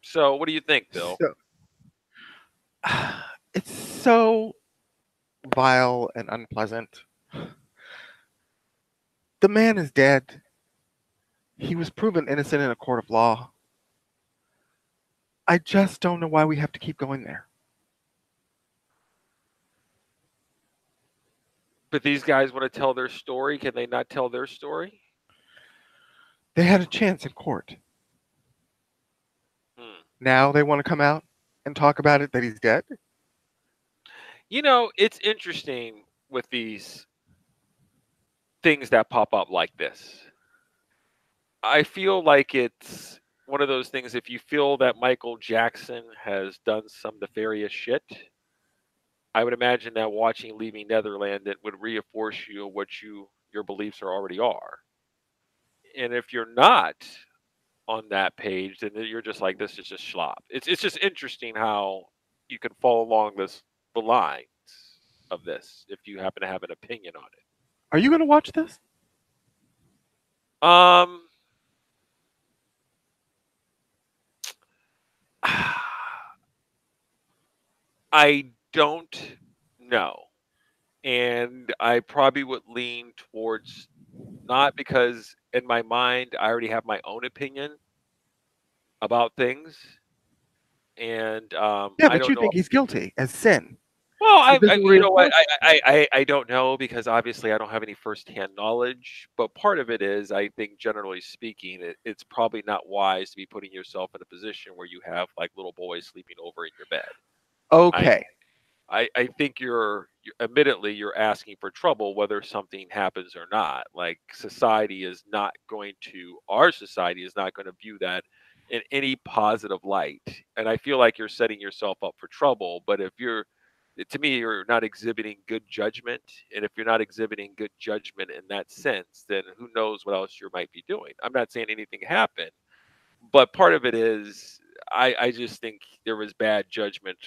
So, what do you think, Bill? So it's so vile and unpleasant. The man is dead. He was proven innocent in a court of law. I just don't know why we have to keep going there. But these guys want to tell their story. Can they not tell their story? They had a chance in court. Hmm. Now they want to come out and talk about it that he's dead. It's interesting with these things that pop up like this. I feel like it's one of those things. If you feel that Michael Jackson has done some nefarious shit, I would imagine that watching Leaving Netherland, it would reinforce you what your beliefs are already are. And if you're not on that page, then you're just like, this is just schlop. It's just interesting how you can follow along the lines of this if you happen to have an opinion on Are you going to watch this? it. I don't know. And I probably would lean towards not, because in my mind I already have my own opinion about things, and Yeah, I but don't you know. think he's guilty as sin. Well, So this I will you know what, reinforce I don't know, because obviously I don't have any firsthand knowledge, but part of it is, I think generally speaking, it's probably not wise to be putting yourself in a position where you have like little boys sleeping over in your bed. I Okay. I think you're admittedly you're asking for trouble whether something happens or not. Like, our society is not going to view that in any positive light. And I feel like you're setting yourself up for trouble. But to me, you're not exhibiting good judgment. And if you're not exhibiting good judgment in that sense, then who knows what else you might be doing. I'm not saying anything happened, but part of it is, I just think there was bad judgment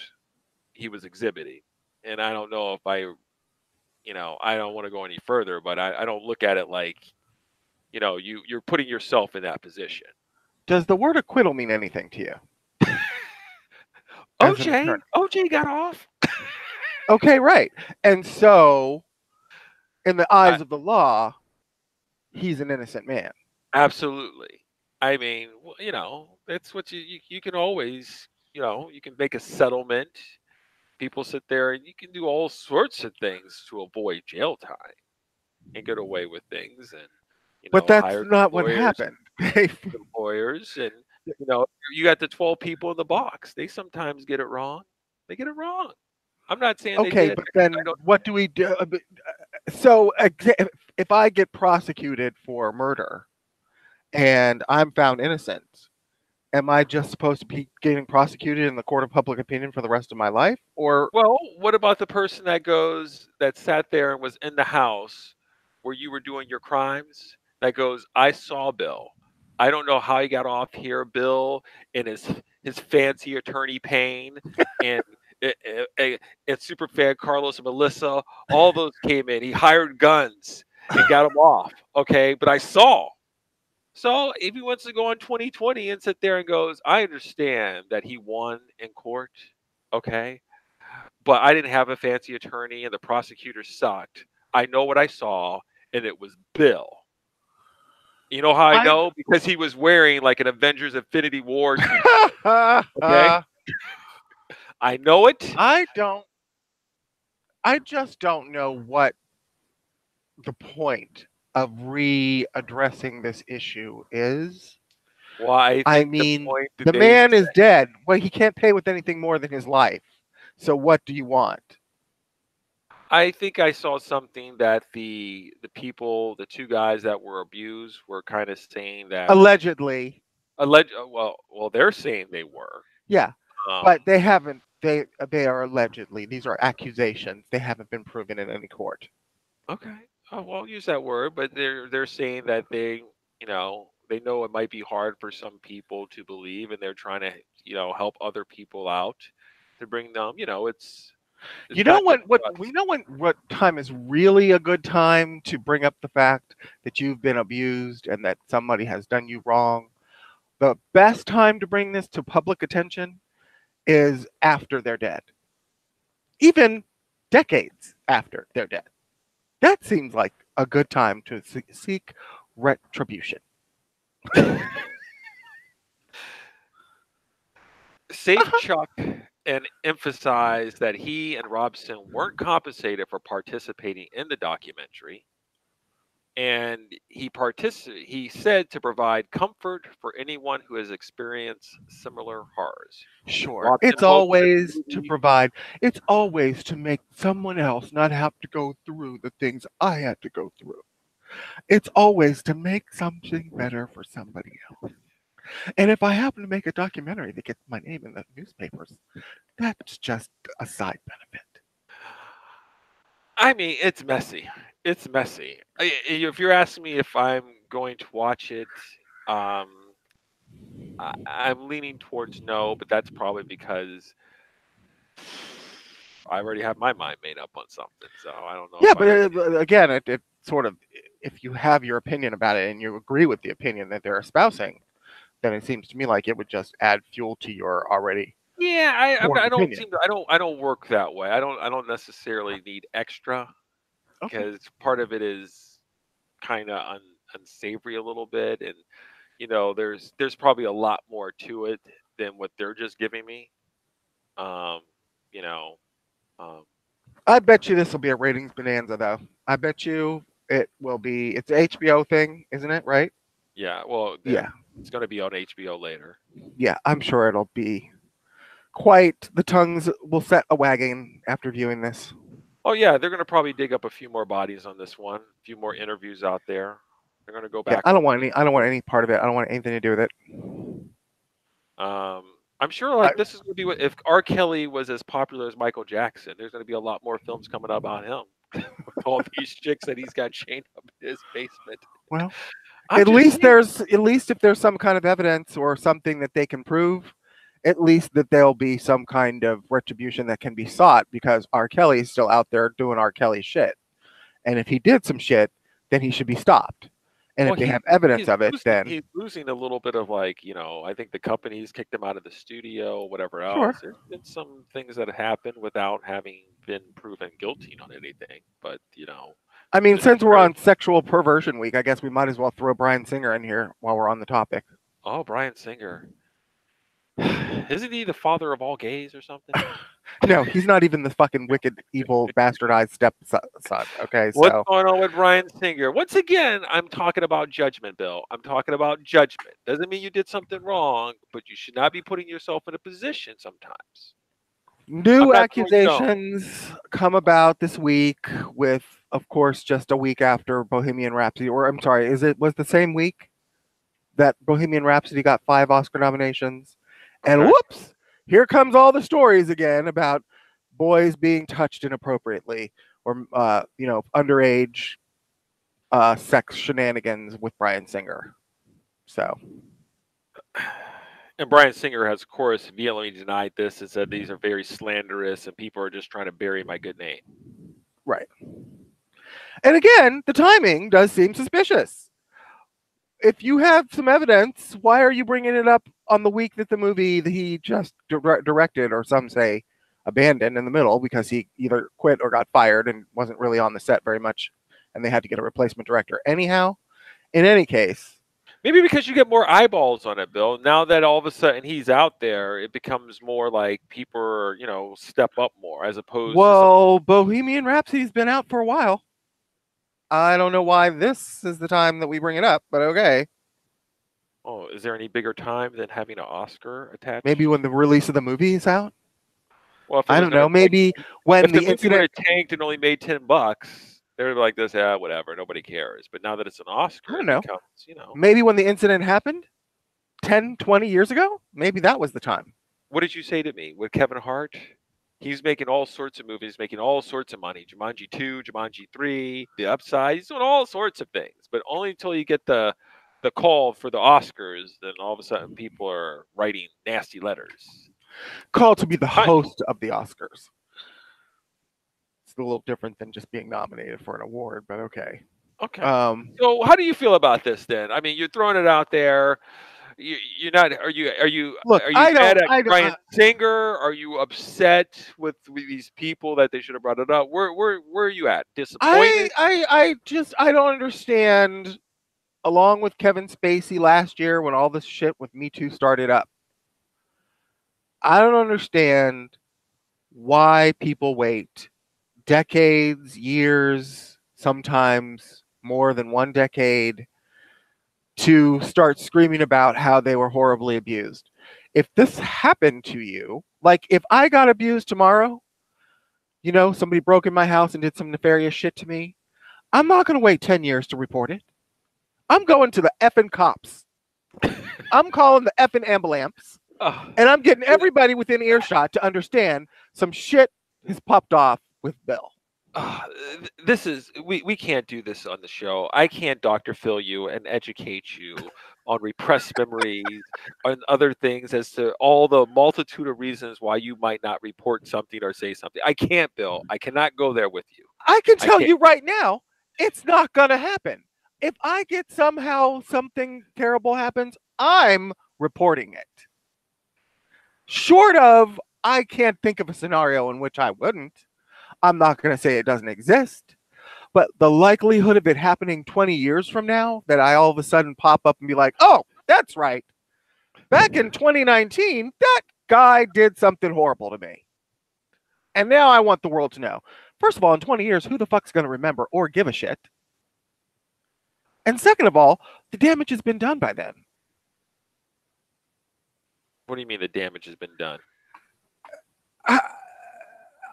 he was exhibiting. And I don't know if I don't want to go any further, but I don't look at it like, you're putting yourself in that position. Does the word acquittal mean anything to you as an OJ, attorney? OJ got off. Okay, right. And so, in the I, eyes of the law, he's an innocent man. absolutely. I mean, that's what you can always, you can make a settlement. People sit there and you can do all sorts of things to avoid jail time and get away with things, and But that's hire not what lawyers happened. the lawyers, and you know you got the 12 people in the box. They sometimes get it wrong. They get it wrong. I'm not saying they Okay, did. but I then don't. what do we do? So, if I get prosecuted for murder and I'm found innocent, am I just supposed to be getting prosecuted in the court of public opinion for the rest of my life? Or, Well, what about the person that sat there and was in the house where you were doing your crimes? That goes, I saw Bill. I don't know how he got off here, Bill, in his fancy attorney Payne, and and superfan Carlos and Melissa. All those came in. He hired guns and got him off. Okay, but I saw. So if he wants to go on 2020 and sit there and goes, I understand that he won in court. Okay, but I didn't have a fancy attorney and the prosecutor sucked. I know what I saw, and it was Bill. You know how I I know? Because he was wearing like an Avengers Infinity War t-shirt. Okay? I know it. I don't I just don't know what the point of readdressing this issue is. Well, I I think the mean, point that the man is dead. Well, he can't pay with anything more than his life. So what do you want? I think I saw something that the two guys that were abused were kind of saying that Allegedly, well, they're saying they were. yeah, Um, but they haven't. They are allegedly. These are accusations. They haven't been proven in any court. okay. Oh, well, I'll use that word, but they're saying that they know it might be hard for some people to believe, and they're trying to help other people out to bring them. It's You know not what? just What us. we know what time is really a good time to bring up the fact that you've been abused and that somebody has done you wrong The best time to bring this to public attention is after they're dead, even decades after they're dead. That seems like a good time to seek retribution. Save Chuck and emphasize that he and Robson weren't compensated for participating in the documentary. And he said to provide comfort for anyone who has experienced similar horrors. Sure. Robson It's woke in the always to movie. provide, it's always to make someone else not have to go through the things I had to go through. It's always to make something better for somebody else. And if I happen to make a documentary that gets my name in the newspapers, that's just a side benefit. I mean, it's messy. It's messy. If you're asking me if I'm going to watch it, um, I'm leaning towards no, but that's probably because I already have my mind made up on something. So I don't know Yeah, if I really. but again, it sort of, if you have your opinion about it and you agree with the opinion that they're espousing, then it seems to me like it would just add fuel to your already Yeah, formed I don't opinion. seem to. I don't work that way. I don't necessarily need extra Okay. because part of it is kind of unsavory a little bit, and there's probably a lot more to it than what they're just giving me. Um, you know, um, I bet you this will be a ratings bonanza, though. I bet you it will be. It's an HBO thing, isn't it? Right? yeah. Well, Yeah. it's going to be on HBO later. Yeah. I'm sure it'll be quite. The tongues will set a wagging after viewing this. Oh yeah, they're going to probably dig up a few more bodies on this one, a few more interviews out there. They're going to go Yeah. back I don't over want the. any. I don't want any part of it. I don't want anything to do with it. I'm sure I, like this is going to be what if R. Kelly was as popular as Michael Jackson. There's going to be a lot more films coming up on him with all these chicks that he's got chained up in his basement. well, I'm just saying. at least if there's some kind of evidence or something that they can prove, at least that there'll be some kind of retribution that can be sought because R. Kelly's still out there doing R. Kelly shit. And if he did some shit, then he should be stopped. And Well, if they have evidence of it, then he's losing a little bit of like, I think the company's kicked him out of the studio, whatever sure. else. There's been some things that have happened without having been proven guilty on anything. But, I mean, to be since we're fair, on Sexual Perversion Week, I guess we might as well throw Brian Singer in here while we're on the topic. oh, Brian Singer. Isn't he the father of all gays or something? No, he's not even the fucking wicked, evil, bastardized stepson. Okay, What's so going on with Brian Singer? Once again, I'm talking about judgment, Bill. I'm talking about judgment. Doesn't mean you did something wrong, but you should not be putting yourself in a position sometimes. I'm new not throwing stones. accusations come about this week with, of course, just a week after Bohemian Rhapsody, or I'm sorry, was the same week that Bohemian Rhapsody got 5 Oscar nominations? And Okay. whoops, here comes all the stories again about boys being touched inappropriately or underage sex shenanigans with Brian Singer. So And Brian Singer has, of course, vehemently denied this and said these are very slanderous and people are just trying to bury my good name. right. And again, the timing does seem suspicious. If you have some evidence, why are you bringing it up on the week that the movie that he just directed, or some say abandoned in the middle because he either quit or got fired and wasn't really on the set very much, and they had to get a replacement director anyhow? In any case, Maybe because you get more eyeballs on it, Bill. Now that all of a sudden he's out there, it becomes more like people are, step up more as opposed to something. well, Bohemian Rhapsody's been out for a while. I don't know why this is the time that we bring it up, but okay. Oh, is there any bigger time than having an Oscar attached? Maybe when the release of the movie is out. Well, if it I was don't going know. to tank, Maybe when if the the movie would incident. have tanked and only made $10, they're like this, yeah, whatever, nobody cares. But now that it's an I Oscar, don't it know. becomes, Maybe when the incident happened 10, 20 years ago, maybe that was the time. What did you say to me with Kevin Hart? He's making all sorts of movies, making all sorts of money. Jumanji 2, Jumanji 3, The Upside. He's doing all sorts of things, but only until you get the call for the Oscars, then all of a sudden people are writing nasty letters. Called to be the host of the Oscars. It's a little different than just being nominated for an award, but okay. Okay. So how do you feel about this then? I mean, you're throwing it out there. You're not. Look, Are you I mad don't, at I don't, Bryan Singer? Are you upset with these people that they should have brought it up? Where are you at? Disappointed? I don't understand. Along with Kevin Spacey last year, when all this shit with Me Too started up, I don't understand why people wait decades, years, sometimes more than one decade to start screaming about how they were horribly abused. If this happened to you, like if I got abused tomorrow, somebody broke in my house and did some nefarious shit to me, I'm not going to wait 10 years to report it. I'm going to the effing cops. I'm calling the effing ambulance. Oh, And I'm getting everybody within earshot to understand some shit has popped off with Bill. this is we can't do this on the show. I can't Dr. Phil you and educate you on repressed memories and other things as to all the multitude of reasons why you might not report something or say something. I can't, Bill. I cannot go there with you. I can I tell can't. you right now, it's not going to happen. If I get somehow something terrible happens, I'm reporting it. Short of, I can't think of a scenario in which I wouldn't. I'm not going to say it doesn't exist, but the likelihood of it happening 20 years from now, that I all of a sudden pop up and be like, oh, that's right. Back in 2019, that guy did something horrible to me. And now I want the world to know. First of all, in 20 years, who the fuck's going to remember or give a shit? And second of all, the damage has been done by then. What do you mean the damage has been done?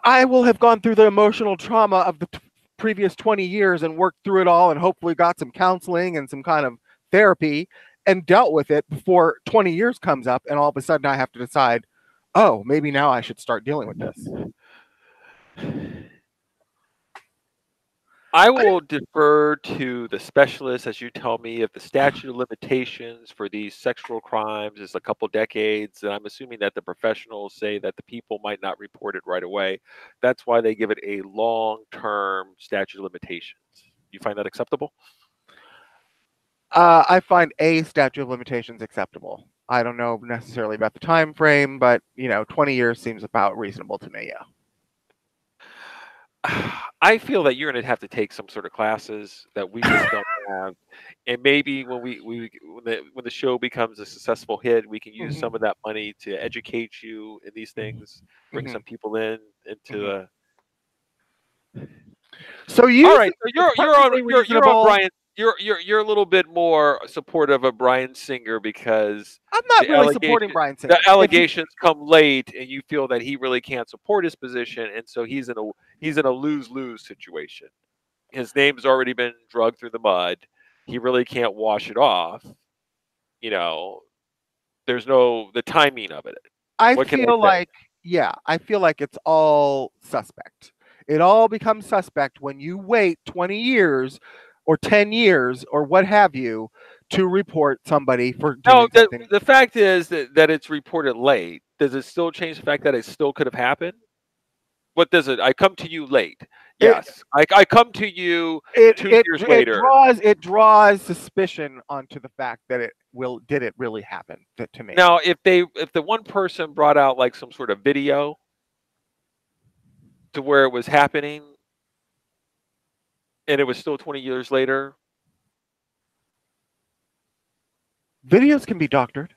I will have gone through the emotional trauma of the previous 20 years and worked through it all and hopefully got some counseling and some kind of therapy and dealt with it before 20 years comes up and all of a sudden I have to decide, oh, maybe now I should start dealing with this. I will defer to the specialists as you tell me if the statute of limitations for these sexual crimes is a couple decades, and I'm assuming that the professionals say that the people might not report it right away. That's why they give it a long-term statute of limitations. You find that acceptable? I find a statute of limitations acceptable. I don't know necessarily about the time frame, but 20 years seems about reasonable to me. Yeah. I feel that you're going to have to take some sort of classes that we just don't have, and maybe when when the show becomes a successful hit, we can use some of that money to educate you in these things, bring some people into. So you all right? So you're on Bryan. You're a little bit more supportive of Bryan Singer because I'm not really supporting Bryan Singer. The allegations come late, and you feel that he really can't support his position, and so he's in a lose-lose situation. His name's already been dragged through the mud. He really can't wash it off. There's the timing of it. I feel like it's all suspect. It all becomes suspect when you wait 20 years or 10 years or what have you to report somebody for doing something. The fact is that it's reported late. Does it still change the fact that it still could have happened? What does it? I come to you late. Yes, I come to you 2 years later. It draws suspicion onto the fact that did it really happen to me? Now, if the one person brought out like some sort of video to where it was happening, and it was still 20 years later. Videos can be doctored.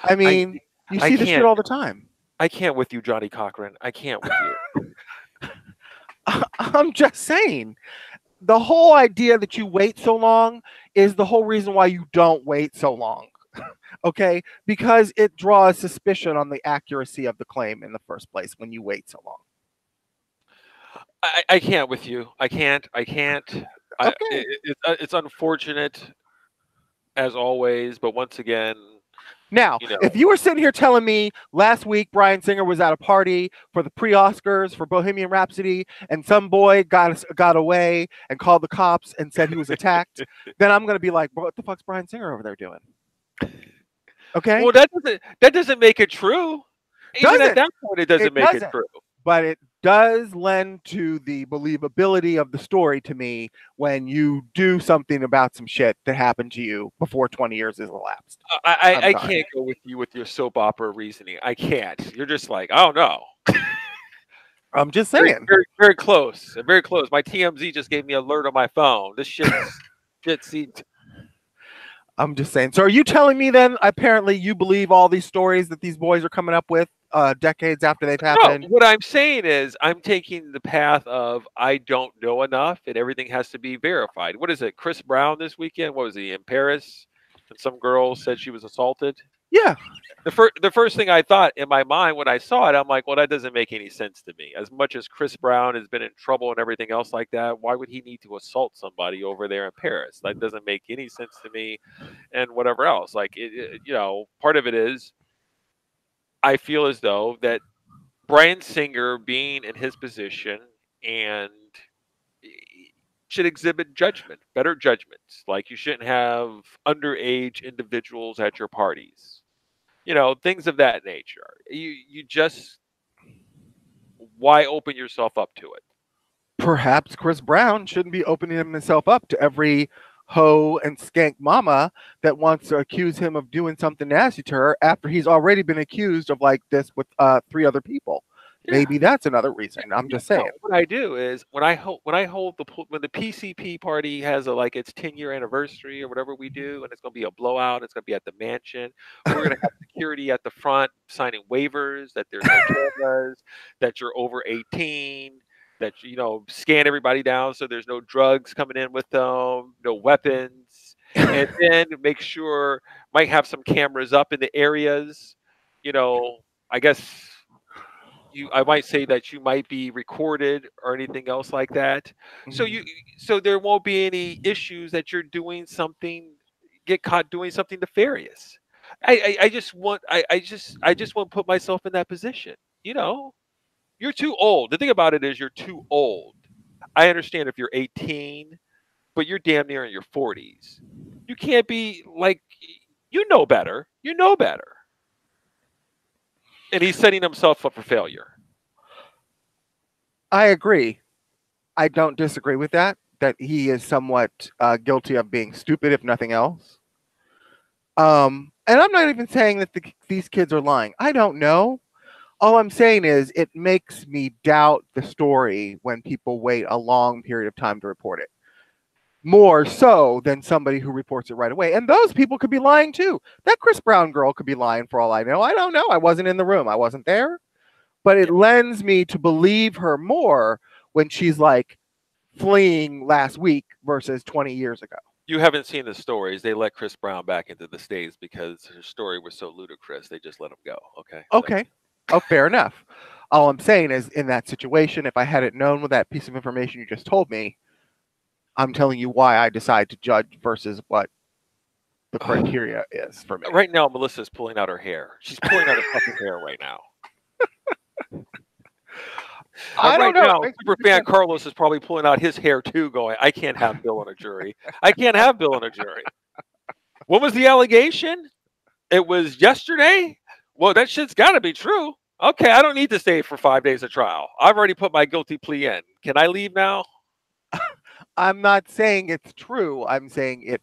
I mean, you see this shit all the time. I can't with you, Johnny Cochran. I can't with you. I'm just saying. The whole idea that you wait so long is the whole reason why you don't wait so long. Okay? Because it draws suspicion on the accuracy of the claim in the first place when you wait so long. I can't with you. I can't. Okay. It's unfortunate, as always. But once again, now, if you were sitting here telling me last week Bryan Singer was at a party for the pre-Oscars for Bohemian Rhapsody and some boy got away and called the cops and said he was attacked, then I'm going to be like, what the fuck's Bryan Singer over there doing? Okay. Well, that doesn't make it true. Even at that point, it doesn't make it true. But does lend to the believability of the story to me when you do something about some shit that happened to you before 20 years has elapsed. I'm I sorry. can't go with you with your soap opera reasoning. I can't. You're just like, oh no. I'm just Very, saying. very, very close. Very close. My TMZ just gave me an alert on my phone. This shit seemed. I'm just saying. So are you telling me then apparently you believe all these stories that these boys are coming up with decades after they've No, happened? what I'm saying is I'm taking the path of I don't know enough and everything has to be verified. What is it? Chris Brown this weekend? What was he in Paris? And some girl said she was assaulted. Yeah. The first thing I thought in my mind when I saw it, I'm like, well, that doesn't make any sense to me. As much as Chris Brown has been in trouble and everything else like that, why would he need to assault somebody over there in Paris? That doesn't make any sense to me. And whatever else, like part of it is I feel as though that Brian Singer being in his position and should exhibit judgment, better judgments. Like you shouldn't have underage individuals at your parties. Things of that nature. You just why open yourself up to it? Perhaps Chris Brown shouldn't be opening himself up to every hoe and skank mama that wants to accuse him of doing something nasty to her after he's already been accused of like this with three other people. Yeah. Maybe that's another reason. I'm just No, saying. what I do is when the PCP party has like its 10-year anniversary or whatever we do, and it's going to be a blowout. It's going to be at the mansion. We're going to have security at the front signing waivers that there's no cameras, that you're over 18, that scan everybody down so there's no drugs coming in with them, no weapons, and then make sure might have some cameras up in the areas. I guess I might say that you might be recorded or anything else like that. So Mhm. you so there won't be any issues that you're doing something get caught doing something nefarious. I just want to put myself in that position. You know, you're too old. The thing about it is you're too old. I understand if you're 18, but you're damn near in your 40s. You can't be like you know better. You know better. And he's setting himself up for failure. I agree. I don't disagree with that. That he is somewhat guilty of being stupid, if nothing else. And I'm not even saying that these kids are lying. I don't know. All I'm saying is it makes me doubt the story when people wait a long period of time to report it. More so than somebody who reports it right away. And those people could be lying too. That Chris Brown girl could be lying for all I know. I don't know. I wasn't in the room. I wasn't there. But it lends me to believe her more when she's like fleeing last week versus 20 years ago. You haven't seen the stories. They let Chris Brown back into the States because her story was so ludicrous. They just let him go. Okay. Okay. Oh, fair enough. All I'm saying is, in that situation, if I hadn't known with that piece of information you just told me, I'm telling you why I decide to judge versus what the criteria is for me. Right now, Melissa's pulling out her hair. She's pulling out her fucking hair right now. I Right don't know. now, Superfan Carlos is probably pulling out his hair too, going, I can't have Bill on a jury. I can't have Bill on a jury. What was the allegation? It was yesterday? Well, that shit's got to be true. Okay, I don't need to stay for 5 days of trial. I've already put my guilty plea in. Can I leave now? I'm not saying it's true. I'm saying it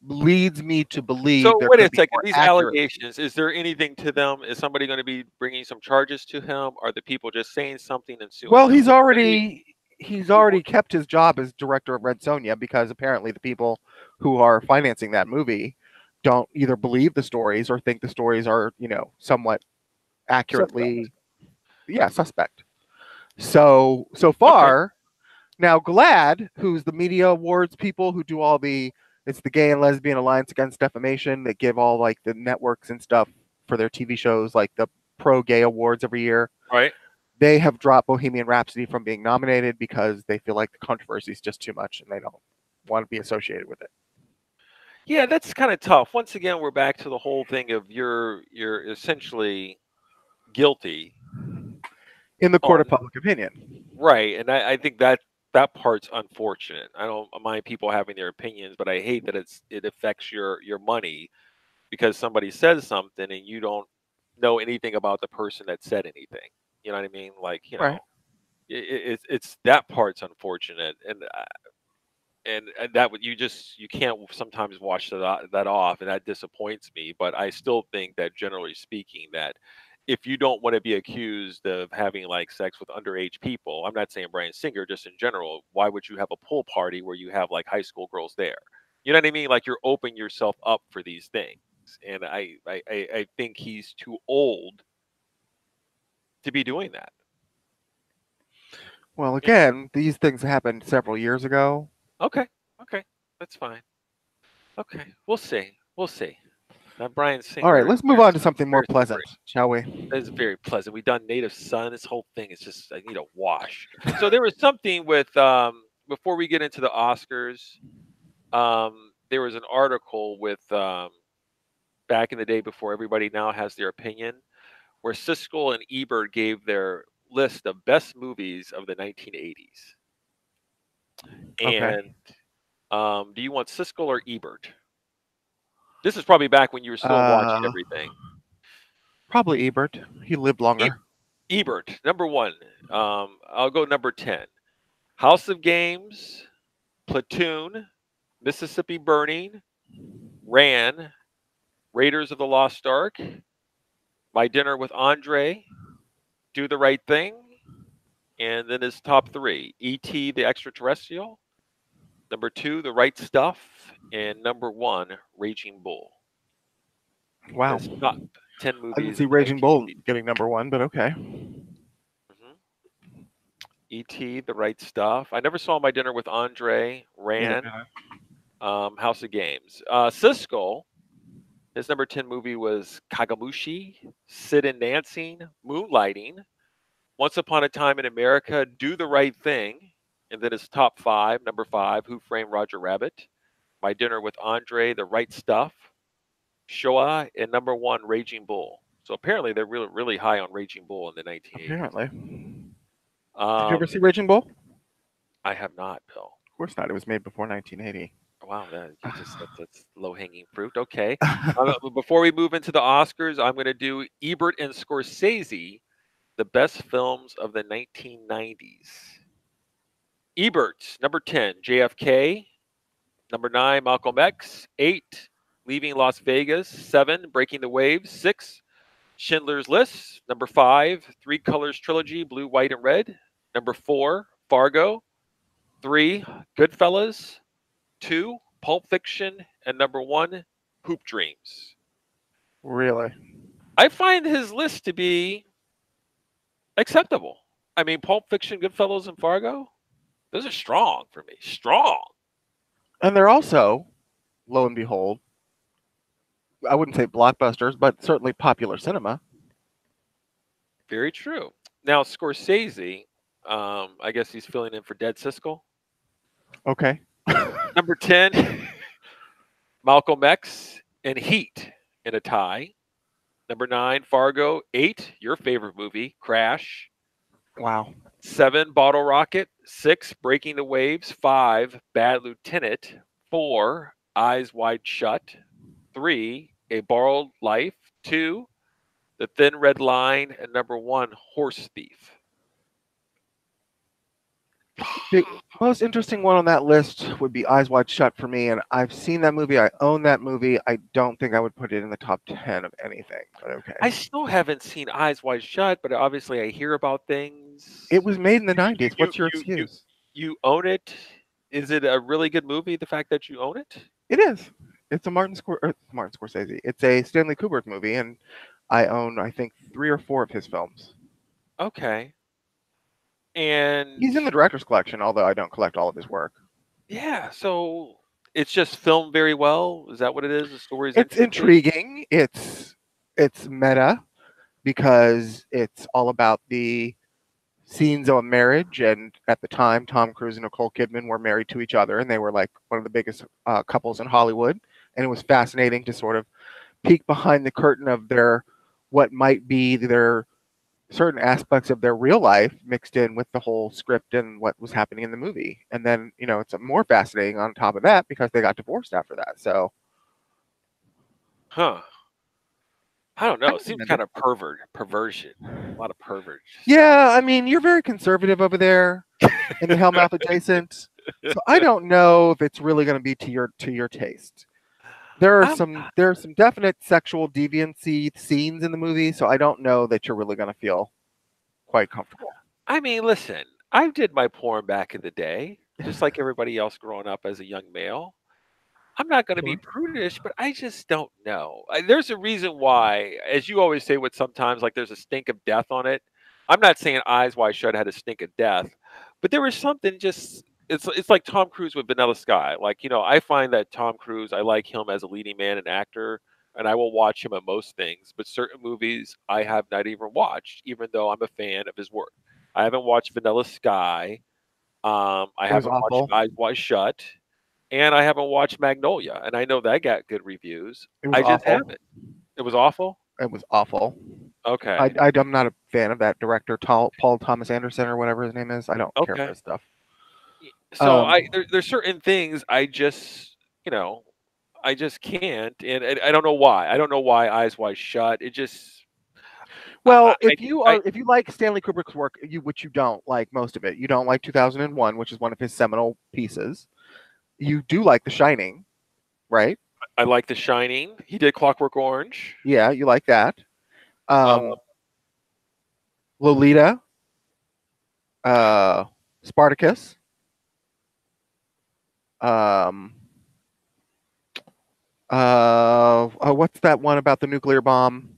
leads me to believe So there wait a could be second. more These accurate. allegations, is there anything to them? Is somebody going to be bringing some charges to him? Are the people just saying something and suing Well, them? he's already kept his job as director of Red Sonja because apparently the people who are financing that movie don't either believe the stories or think the stories are, somewhat Suspect. accurately, yeah, suspect. So Okay. far, now GLAAD, who's the media awards people who do all it's the Gay and Lesbian Alliance Against Defamation that give all like the networks and stuff for their TV shows, like the pro gay awards every year. Right. They have dropped Bohemian Rhapsody from being nominated because they feel like the controversy is just too much and they don't want to be associated with it. Yeah, that's kind of tough. Once again, we're back to the whole thing of you're essentially guilty In the court on of public opinion. right, and I think that part's unfortunate. I don't mind people having their opinions, but I hate that it affects your money because somebody says something and you don't know anything about the person that said anything. You know what I mean? Like, Right. it's that part's unfortunate, and that would you can't sometimes wash that off, and that disappoints me. But I still think that generally speaking, that if you don't want to be accused of having like sex with underage people, I'm not saying Bryan Singer, just in general, why would you have a pool party where you have like high school girls there? You know what I mean? Like you're opening yourself up for these things, and I think he's too old to be doing that. Well, You know? again, these things happened several years ago. Okay, okay, that's fine. Okay, we'll see. We'll see. That Bryan All right, Singer let's move on to something more conspiracy pleasant, shall we? that is very pleasant. We done Native Son. This whole thing is just I need a wash. So there was something with before we get into the Oscars, there was an article with back in the day before everybody now has their opinion, where Siskel and Ebert gave their list of best movies of the 1980s. Okay. And do you want Siskel or Ebert? This is probably back when you were still watching Uh, everything. Probably Ebert. He lived E- longer. Ebert, number one. I'll go number 10. House of Games, Platoon, Mississippi Burning, Ran, Raiders of the Lost Ark, My Dinner with Andre, Do the Right Thing, and then his top three: E.T. the Extraterrestrial, number two, The Right Stuff, and number one, Raging Bull. Wow. His top 10 I didn't movies see of the Raging Bull 1980s. getting number one, but okay. E.T., The Right Stuff. I never saw My Dinner with Andre, Neither Ran, did I. House of Games. Siskel, his number 10 movie was Kagamushi, Sid and Dancing, Moonlighting, Once Upon a Time in America, Do the Right Thing, and then his top five, number five, Who Framed Roger Rabbit, My Dinner with Andre, The Right Stuff, Shoah, and number one, Raging Bull. So apparently they're really, really high on Raging Bull in the 1980s. Apparently. Did you ever Um, see Raging Bull? I have not, Bill. Of course not. It was made before 1980. Wow, that you just that's low hanging fruit. Okay. Before we move into the Oscars, I'm going to do Ebert and Scorsese, the best films of the 1990s. Ebert, number 10, JFK. Number 9, Malcolm X. 8, Leaving Las Vegas. 7, Breaking the Waves. 6, Schindler's List. Number 5, Three Colors Trilogy, Blue, White, and Red. Number 4, Fargo. 3, Goodfellas. 2, Pulp Fiction. And number 1, Hoop Dreams. Really? I find his list to be acceptable. I mean, Pulp Fiction, Goodfellas, and Fargo, those are strong for me. Strong. And they're also, lo and behold, I wouldn't say blockbusters, but certainly popular cinema. Very true. Now, Scorsese, I guess he's filling in for Dead Siskel. Okay. Number 10, Malcolm X and Heat in a tie. Number 9, Fargo. 8, your favorite movie, Crash. Wow. 7, Bottle Rocket. 6, Breaking the Waves. 5, Bad Lieutenant. 4, Eyes Wide Shut. 3, A Borrowed Life. 2, The Thin Red Line. And number 1, Horse Thief. The most interesting one on that list would be Eyes Wide Shut for me, and I've seen that movie. I own that movie. I don't think I would put it in the top 10 of anything, but okay. I still haven't seen Eyes Wide Shut, but obviously I hear about things. It was made in the You 90s. you What's your you you excuse? you own it? Is it a really good movie, the fact that you own it? It is. It's a Martin Scorsese. It's a Stanley Kubrick movie, and I own, I think, 3 or 4 of his films. Okay. And He's in the director's collection, although I don't collect all of his work. yeah, so it's just filmed very well. Is that what it is? The story's It's interesting. intriguing. It's meta because it's all about the scenes of a marriage, and at the time, Tom Cruise and Nicole Kidman were married to each other, and they were like one of the biggest couples in Hollywood. And it was fascinating to sort of peek behind the curtain of their what might be their certain aspects of their real life mixed in with the whole script and what was happening in the movie. And then, it's more fascinating on top of that because they got divorced after that. So, Huh. I don't I know. It seems recommend kind it. of perversion. A lot of pervert stuff. Yeah, I mean, you're very conservative over there in the Hellmouth adjacent, so I don't know if it's really going to be to your taste. There are I'm, some definite sexual deviancy scenes in the movie, so I don't know that you're really going to feel quite comfortable. I mean, listen, I did my porn back in the day, just like everybody else growing up as a young male. I'm not going to be Sure. prudish, but I just don't know. There's a reason why, as you always say, with sometimes like there's a stink of death on it. I'm not saying Eyes Wide Shut had a stink of death, but there was something just. It's like Tom Cruise with Vanilla Sky. Like I find that Tom Cruise, I like him as a leading man and actor, and I will watch him in most things. But certain movies I have not even watched, even though I'm a fan of his work. I haven't watched Vanilla Sky. I It was haven't watched awful. Eyes Wide Shut, and I haven't watched Magnolia, and I know that got good reviews. It was I just awful. haven't. It was awful? It was awful. Okay. I'm not a fan of that director, Paul Thomas Anderson or whatever his name is. I don't care for Okay. his stuff. So Um, there's certain things I just, I just can't, and I don't know why. I don't know why Eyes Wide Shut. It just well, I if you like Stanley Kubrick's work, which you don't like most of it, you don't like 2001, which is one of his seminal pieces. You do like The Shining, right? I like The Shining. He did Clockwork Orange. Yeah, you like that. Uh, Lolita, uh, Spartacus. Um, what's that one about the nuclear bomb?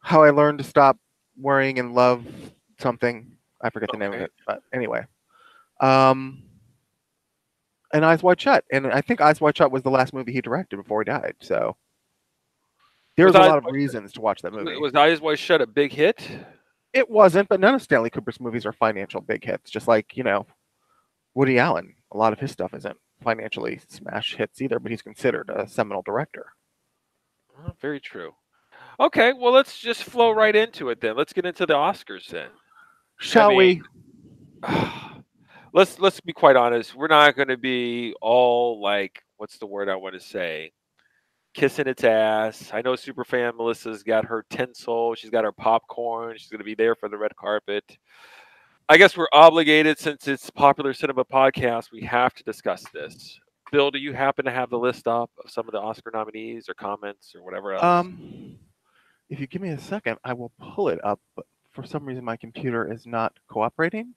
How I Learned to Stop Worrying and Love something. I forget the name of okay. it, but anyway. Um, and Eyes Wide Shut, and I think Eyes Wide Shut was the last movie he directed before he died. So Was there's a Eyes lot of Wide reasons to watch that movie. was Eyes Wide Shut a big hit? It wasn't, but none of Stanley Kubrick's movies are financial big hits. Just like Woody Allen, a lot of his stuff isn't financially smash hits either, but he's considered a seminal director. Very true. Okay, well let's just flow right into it then. Let's get into the Oscars then. I Shall mean, we? let's be quite honest. We're not going to be all like, what's the word I want to say? Kissing its ass. I know superfan Melissa's got her tinsel. She's got her popcorn. She's going to be there for the red carpet. I guess we're obligated since it's popular cinema podcast. We have to discuss this. Bill, do you happen to have the list up of some of the Oscar nominees or comments or whatever else? If you give me a second, I will pull it up. But for some reason, my computer is not cooperating.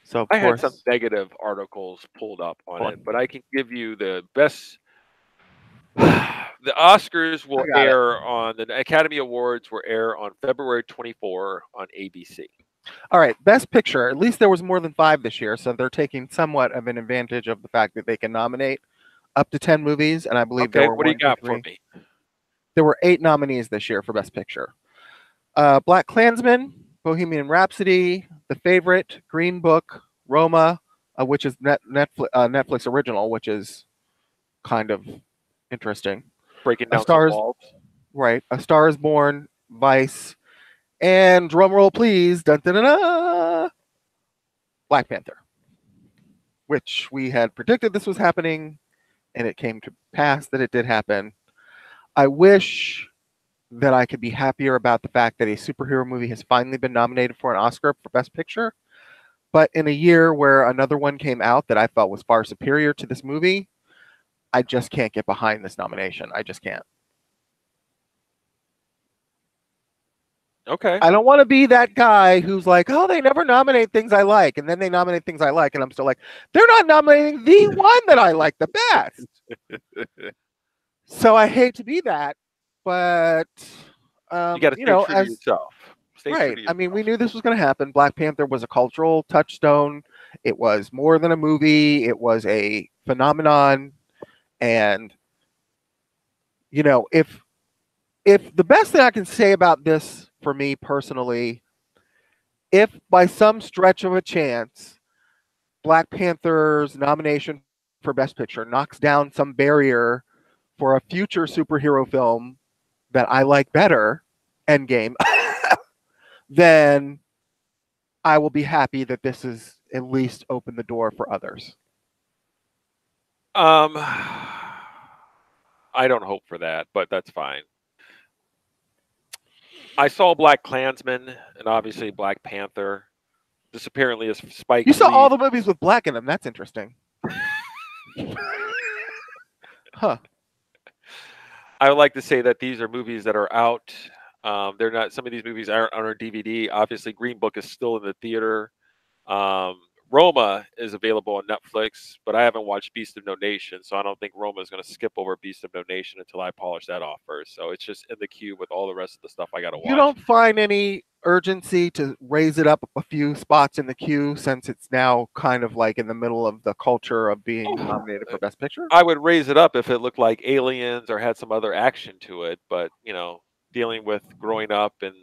So of I had some course, negative articles pulled up on hold it, on. but I can give you the best. The Oscars will I got it. air on the Academy Awards will air on February 24 on ABC. All right, Best Picture. At least there was more than 5 this year, so they're taking somewhat of an advantage of the fact that they can nominate up to 10 movies, and I believe there Okay, were what do you one, two, got for three. me? There were 8 nominees this year for Best Picture. Black Klansman, Bohemian Rhapsody, The Favorite, Green Book, Roma, which is Netflix original, which is kind of interesting. Breaking A down some Star is walls. right. A Star is Born, Vice, and drum roll please, dun, dun, dun, dun, Black Panther, which we had predicted this was happening, and it came to pass that it did happen. I wish that I could be happier about the fact that a superhero movie has finally been nominated for an Oscar for Best Picture. But in a year where another one came out that I felt was far superior to this movie, I just can't get behind this nomination. I just can't. Okay. I don't want to be that guy who's like, oh, they never nominate things I like. And then they nominate things I like. And I'm still like, they're not nominating the one that I like the best. So I hate to be that. But, You got to stay true to as yourself. Stay true right. to I mean, we yourself. knew this was going to happen. Black Panther was a cultural touchstone. It was more than a movie. It was a phenomenon. And, if the best thing I can say about this for me personally, if by some stretch of a chance Black Panther's nomination for Best Picture knocks down some barrier for a future superhero film that I like better, Endgame, then I will be happy that this has at least opened the door for others. Um, I don't hope for that, but that's fine. I saw Black Klansman and obviously Black Panther. This apparently is Spike You saw Lee. all the movies with black in them. That's interesting. Huh. I would like to say that these are movies that are out. They're not. Some of these movies aren't on our DVD. Obviously, Green Book is still in the theater. Um, Roma is available on Netflix, but I haven't watched Beast of No Nation, so I don't think Roma is going to skip over Beast of No Nation until I polish that off first. So it's just in the queue with all the rest of the stuff I got to You watch. don't find any urgency to raise it up a few spots in the queue since it's now kind of like in the middle of the culture of being nominated for Best Picture? I would raise it up if it looked like Aliens or had some other action to it, but dealing with growing up in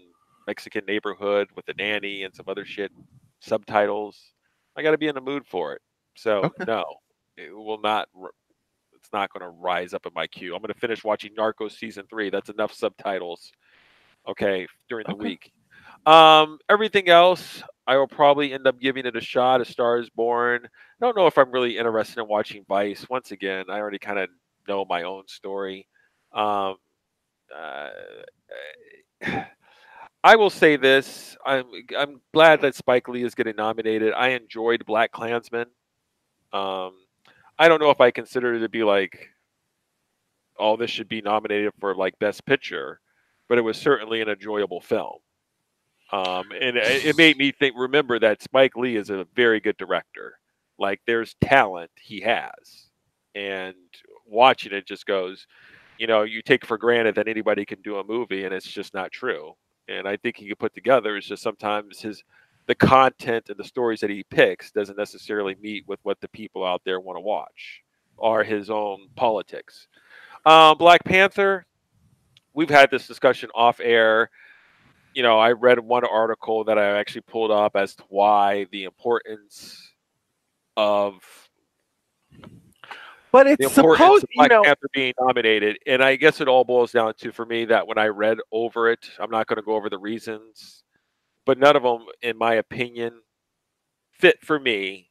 Mexican neighborhood with a nanny and some other shit, subtitles, I got to be in the mood for it. So Okay. no, it will not. It's not going to rise up in my queue. I'm going to finish watching Narcos season 3. That's enough subtitles. Okay, during the Okay. week. Everything else, I will probably end up giving it a shot. A Star is Born. I don't know if I'm really interested in watching Vice. Once again, I already kind of know my own story. Um, uh, I will say this: I'm glad that Spike Lee is getting nominated. I enjoyed Black Klansman. Um, I don't know if I consider it to be like, oh, this should be nominated for like Best Picture, but it was certainly an enjoyable film. And it made me remember that Spike Lee is a very good director. Like there's talent he has, and watching it just goes, you take for granted that anybody can do a movie, and it's just not true. And I think he can put together. It's just sometimes the content and the stories that he picks doesn't necessarily meet with what the people out there want to watch, or his own politics. Black Panther. We've had this discussion off air. I read one article that I actually pulled up as to why the importance of But it's supposed, Black Panther being nominated, and I guess it all boils down to, for me, that when I read over it, I'm not going to go over the reasons, but none of them, in my opinion, fit for me,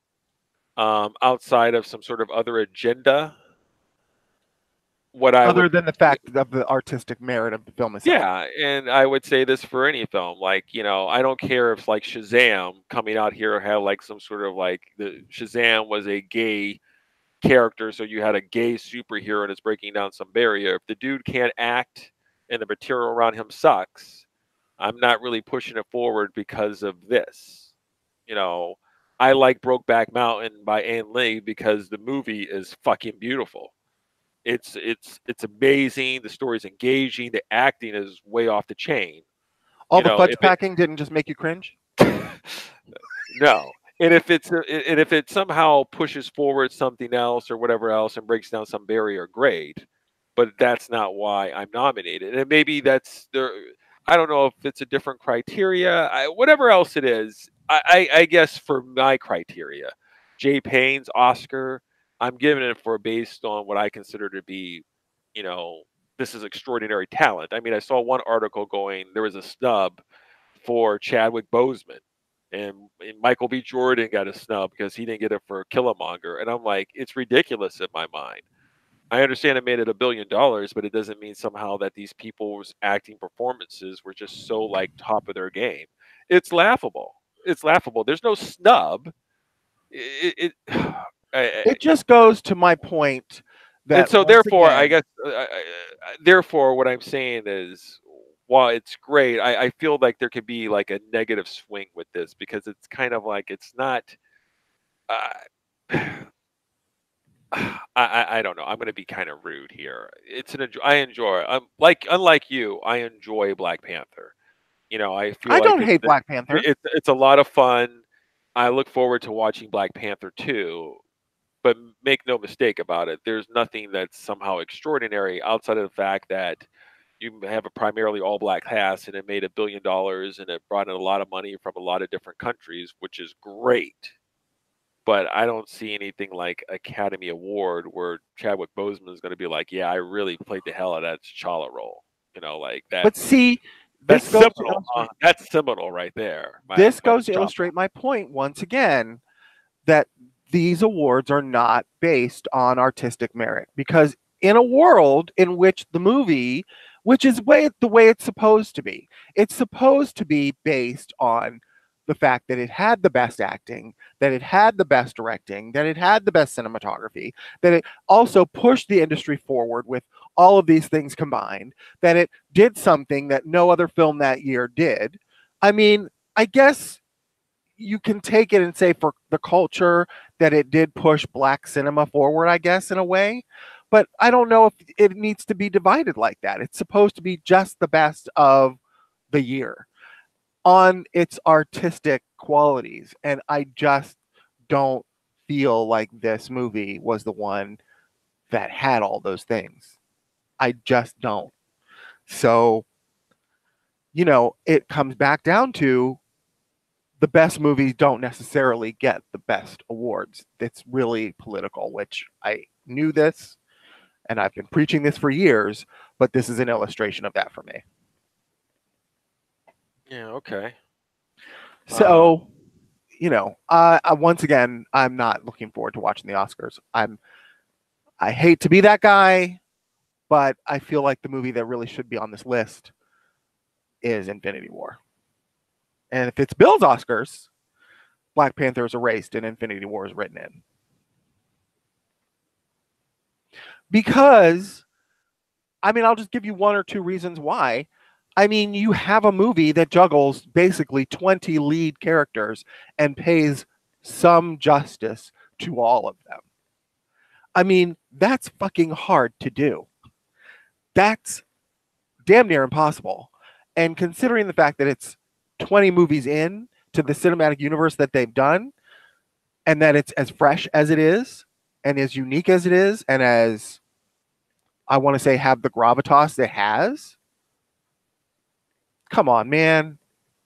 outside of some sort of other agenda. What I other would than the fact of the artistic merit of the film itself. Yeah, and I would say this for any film. Like, I don't care if like Shazam coming out here had like some sort of like the Shazam was a gay character, so you had a gay superhero and it's breaking down some barrier. If the dude can't act and the material around him sucks, I'm not really pushing it forward because of this. You know, I like Brokeback Mountain by Ann Lee because the movie is fucking beautiful. It's amazing. The story's engaging. The acting is way off the chain. All You the know, fudge if it packing didn't just make you cringe? no, and if it somehow pushes forward something else or whatever else and breaks down some barrier, great. But that's not why I'm nominated. And maybe that's there. I don't know if it's a different criteria. Whatever else it is, I guess for my criteria, Jay Payne's Oscar, I'm giving it for based on what I consider to be, you know, this is extraordinary talent. I mean, I saw one article going, there was a snub for Chadwick Boseman, and Michael B. Jordan got a snub because he didn't get it for Killmonger, and I'm like, it's ridiculous in my mind. I understand it made it $1 billion, but it doesn't mean somehow that these people's acting performances were just so like top of their game. It's laughable. It's laughable. There's no snub. It just goes to my point and that so once therefore, I again, guess, therefore, what I'm saying is, while it's great, I feel like there could be like a negative swing with this because it's kind of like it's not. Uh, I don't know. I'm going to be kind of rude here. I enjoy. Unlike you, I enjoy Black Panther. I feel I like don't hate Black Panther. it's a lot of fun. I look forward to watching Black Panther 2, but make no mistake about it, there's nothing that's somehow extraordinary outside of the fact that you have a primarily all black cast and it made $1 billion and it brought in a lot of money from a lot of different countries, which is great. But I don't see anything like Academy Award where Chadwick Boseman is going to be like, yeah, I really played the hell out of that T'Challa role. Like But see, that's this goes to seminal. illustrate, That's seminal right there. this By goes to T'Challa. illustrate my point once again that these awards are not based on artistic merit because in a world in which the movie which is the way it's supposed to be. It's supposed to be based on the fact that it had the best acting, that it had the best directing, that it had the best cinematography, that it also pushed the industry forward with all of these things combined, that it did something that no other film that year did. I mean, I guess you can take it and say for the culture that it did push black cinema forward, I guess, in a way. But I don't know if it needs to be divided like that. It's supposed to be just the best of the year on its artistic qualities. And I just don't feel like this movie was the one that had all those things. I just don't. So, it comes back down to the best movies don't necessarily get the best awards. It's really political, which I knew this and I've been preaching this for years, but this is an illustration of that for me. Yeah, okay. So, once again, I'm not looking forward to watching the Oscars. I hate to be that guy, but I feel like the movie that really should be on this list is Infinity War. And if it's Bill's Oscars, Black Panther is erased and Infinity War is written in. Because, I'll just give you one or two reasons why. You have a movie that juggles basically 20 lead characters and pays some justice to all of them. That's fucking hard to do. That's damn near impossible. And considering the fact that it's 20 movies in to the cinematic universe that they've done, and that it's as fresh as it is, and as unique as it is, and as, I want to say, have the gravitas it has, come on, man.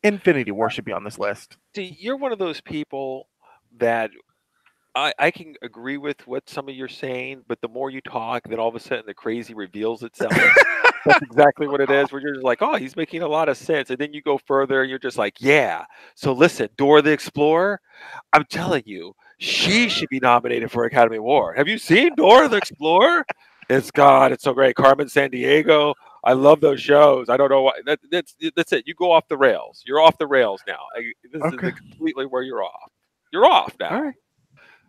Infinity War should be on this list. See, you're one of those people that I can agree with what some of you're saying, but the more you talk, then all of a sudden the crazy reveals itself. That's exactly what it is, where you're just like, oh, he's making a lot of sense. And then you go further and you're just like, yeah. So listen, Dora the Explorer, I'm telling you, she should be nominated for Academy Award. Have you seen Dora the Explorer? It's so great. Carmen Sandiego. I love those shows. I don't know why. That's it. You go off the rails. You're off the rails now. This is completely where you're off. You're off now. All right.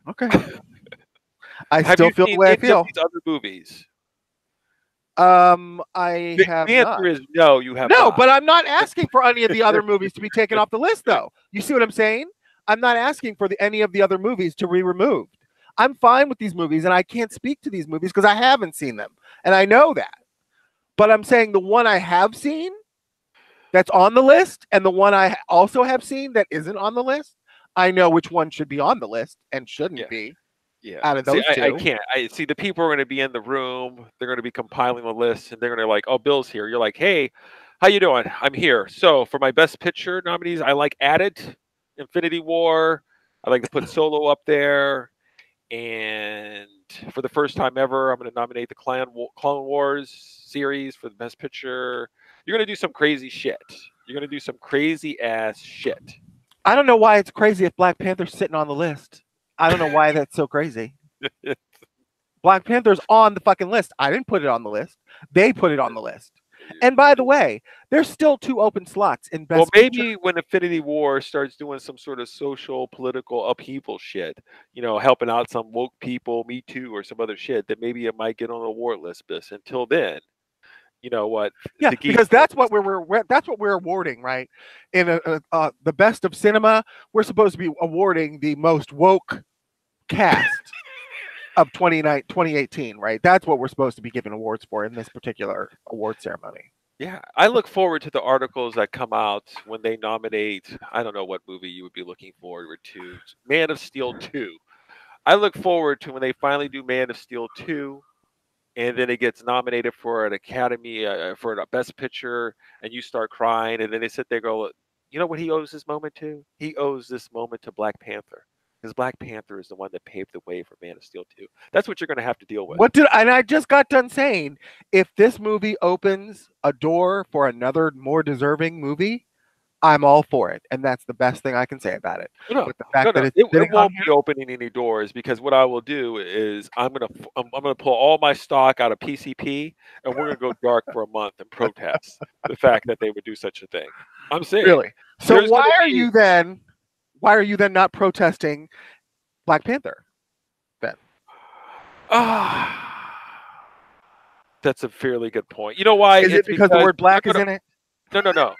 Okay. I still feel the way I feel. These other movies. I have the answer not. is no. You have no, not. but I'm not asking for any of the other movies to be taken off the list, though. You see what I'm saying? I'm not asking for any of the other movies to be removed. I'm fine with these movies, and I can't speak to these movies because I haven't seen them, and I know that. But I'm saying the one I have seen that's on the list, and the one I also have seen that isn't on the list, I know which one should be on the list and shouldn't be. Yeah. Out of those two. I can't. I see the people are going to be in the room. They're going to be compiling the list, and they're going to like, oh, Bill's here. You're like, hey, how you doing? I'm here. So for my best picture nominees, I like Added, Infinity War. I like to put Solo up there. And for the first time ever, I'm going to nominate the Clone Wars series for the best picture. You're going to do some crazy shit. You're going to do some crazy ass shit. I don't know why it's crazy if Black Panther's sitting on the list. I don't know why that's so crazy. Black Panther's on the fucking list. I didn't put it on the list. They put it on the list. And by the way, there's still 2 open slots in best picture. When Infinity War starts doing some sort of social, political upheaval shit, helping out some woke people, Me Too, or some other shit, then maybe it might get on the award list. But until then, you know what? Yeah, because that's what we're awarding, right? In the best of cinema, we're supposed to be awarding the most woke cast of 2018, right? That's what we're supposed to be giving awards for in this particular award ceremony. Yeah, I look forward to the articles that come out when they nominate. I don't know what movie you would be looking forward to. Man of Steel 2. I look forward to when they finally do Man of Steel 2. And then it gets nominated for an Academy for a Best Picture, and you start crying, and then they sit there and go, you know what he owes this moment to? He owes this moment to Black Panther, because Black Panther is the one that paved the way for Man of Steel 2. That's what you're going to have to deal with. And I just got done saying, if this movie opens a door for another more deserving movie, I'm all for it, and that's the best thing I can say about it. No, But the fact that it's it sitting on won't be opening any doors because what I will do is I'm gonna pull all my stock out of PCP and we're gonna go dark for a month and protest the fact that they would do such a thing. I'm saying really. So there's gonna be why are you then not protesting Black Panther then? that's a fairly good point. You know why? Is it It's because the because word black is in it? no.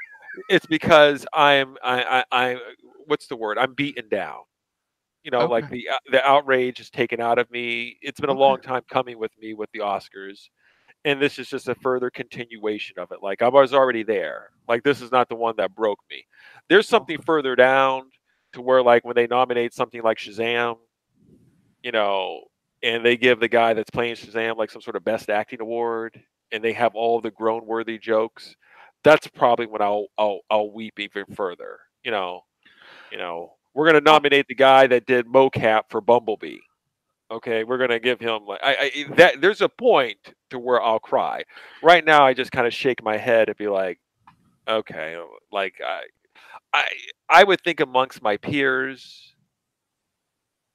It's because I what's the word? I'm beaten down. You know, like Okay. the outrage is taken out of me. It's been a Okay. long time coming with me with the Oscars, and this is just a further continuation of it. Like I was already there. Like this is not the one that broke me. There's something Okay. further down to where like when they nominate something like Shazam, you know, and they give the guy that's playing Shazam like some sort of best acting award, and they have all the grown worthy jokes. That's probably when I'll weep even further. We're gonna Oh, nominate the guy that did mocap for Bumblebee. Okay, we're gonna give him like that. There's a point to where I'll cry. Right now, I just kind of shake my head and be like, okay, like I I would think amongst my peers,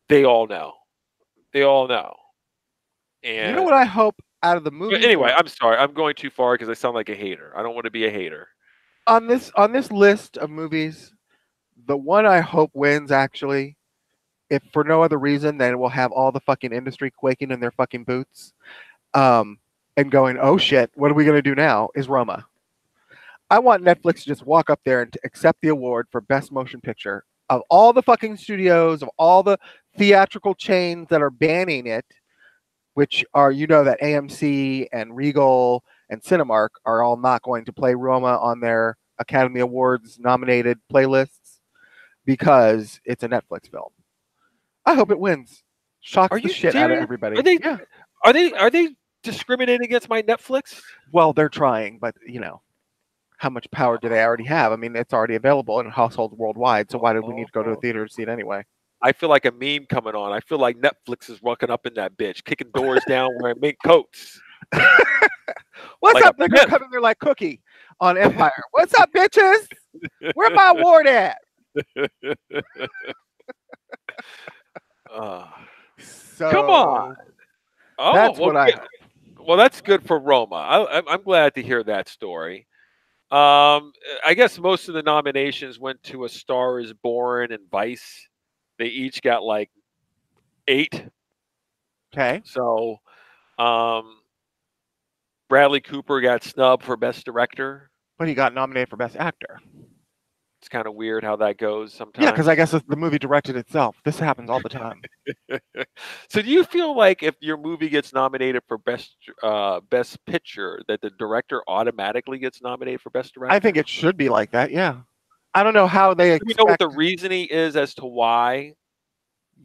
they all know, they all know. you know And what I hope out of the but movies anyway, or I'm sorry, I'm going too far because I sound like a hater. I don't want to be a hater. on this list of movies, the one I hope wins actually, if for no other reason than it will have all the fucking industry quaking in their fucking boots, um, and going, oh shit, what are we gonna do now? Is Roma. I want Netflix to just walk up there and to accept the award for best motion picture of all the fucking studios, of all the theatrical chains that are banning it, which are, you know, that AMC and Regal and Cinemark are all not going to play Roma on their Academy Awards nominated playlists because it's a Netflix film. I hope it wins. Are Shocks the you shit out of serious? Are everybody. they Yeah. are they discriminating against my Netflix? Well, they're trying, but you know, how much power do they already have? I mean, it's already available in households worldwide, so why did we need to go to a Oh. theater to see it anyway? I feel like a meme coming on. I feel like Netflix is walking up in that bitch, kicking doors down, wearing mink coats, What's like a up? They're gonna pimp. come in there like Cookie on Empire. What's up, bitches? Where my award at? uh, Come on. So Oh that's well, what I hope. well that's good for Roma. I'm glad to hear that story. I guess most of the nominations went to A Star Is Born and Vice. They each got like 8. Okay. So um, Bradley Cooper got snubbed for Best Director. But he got nominated for Best Actor. It's kind of weird how that goes Yeah, because I sometimes. guess the movie directed itself. This happens all the time. So do you feel like if your movie gets nominated for best picture that the director automatically gets nominated for best I think director? it should be like that. Yeah. I don't know how they Do we know what the expect. reasoning is as to why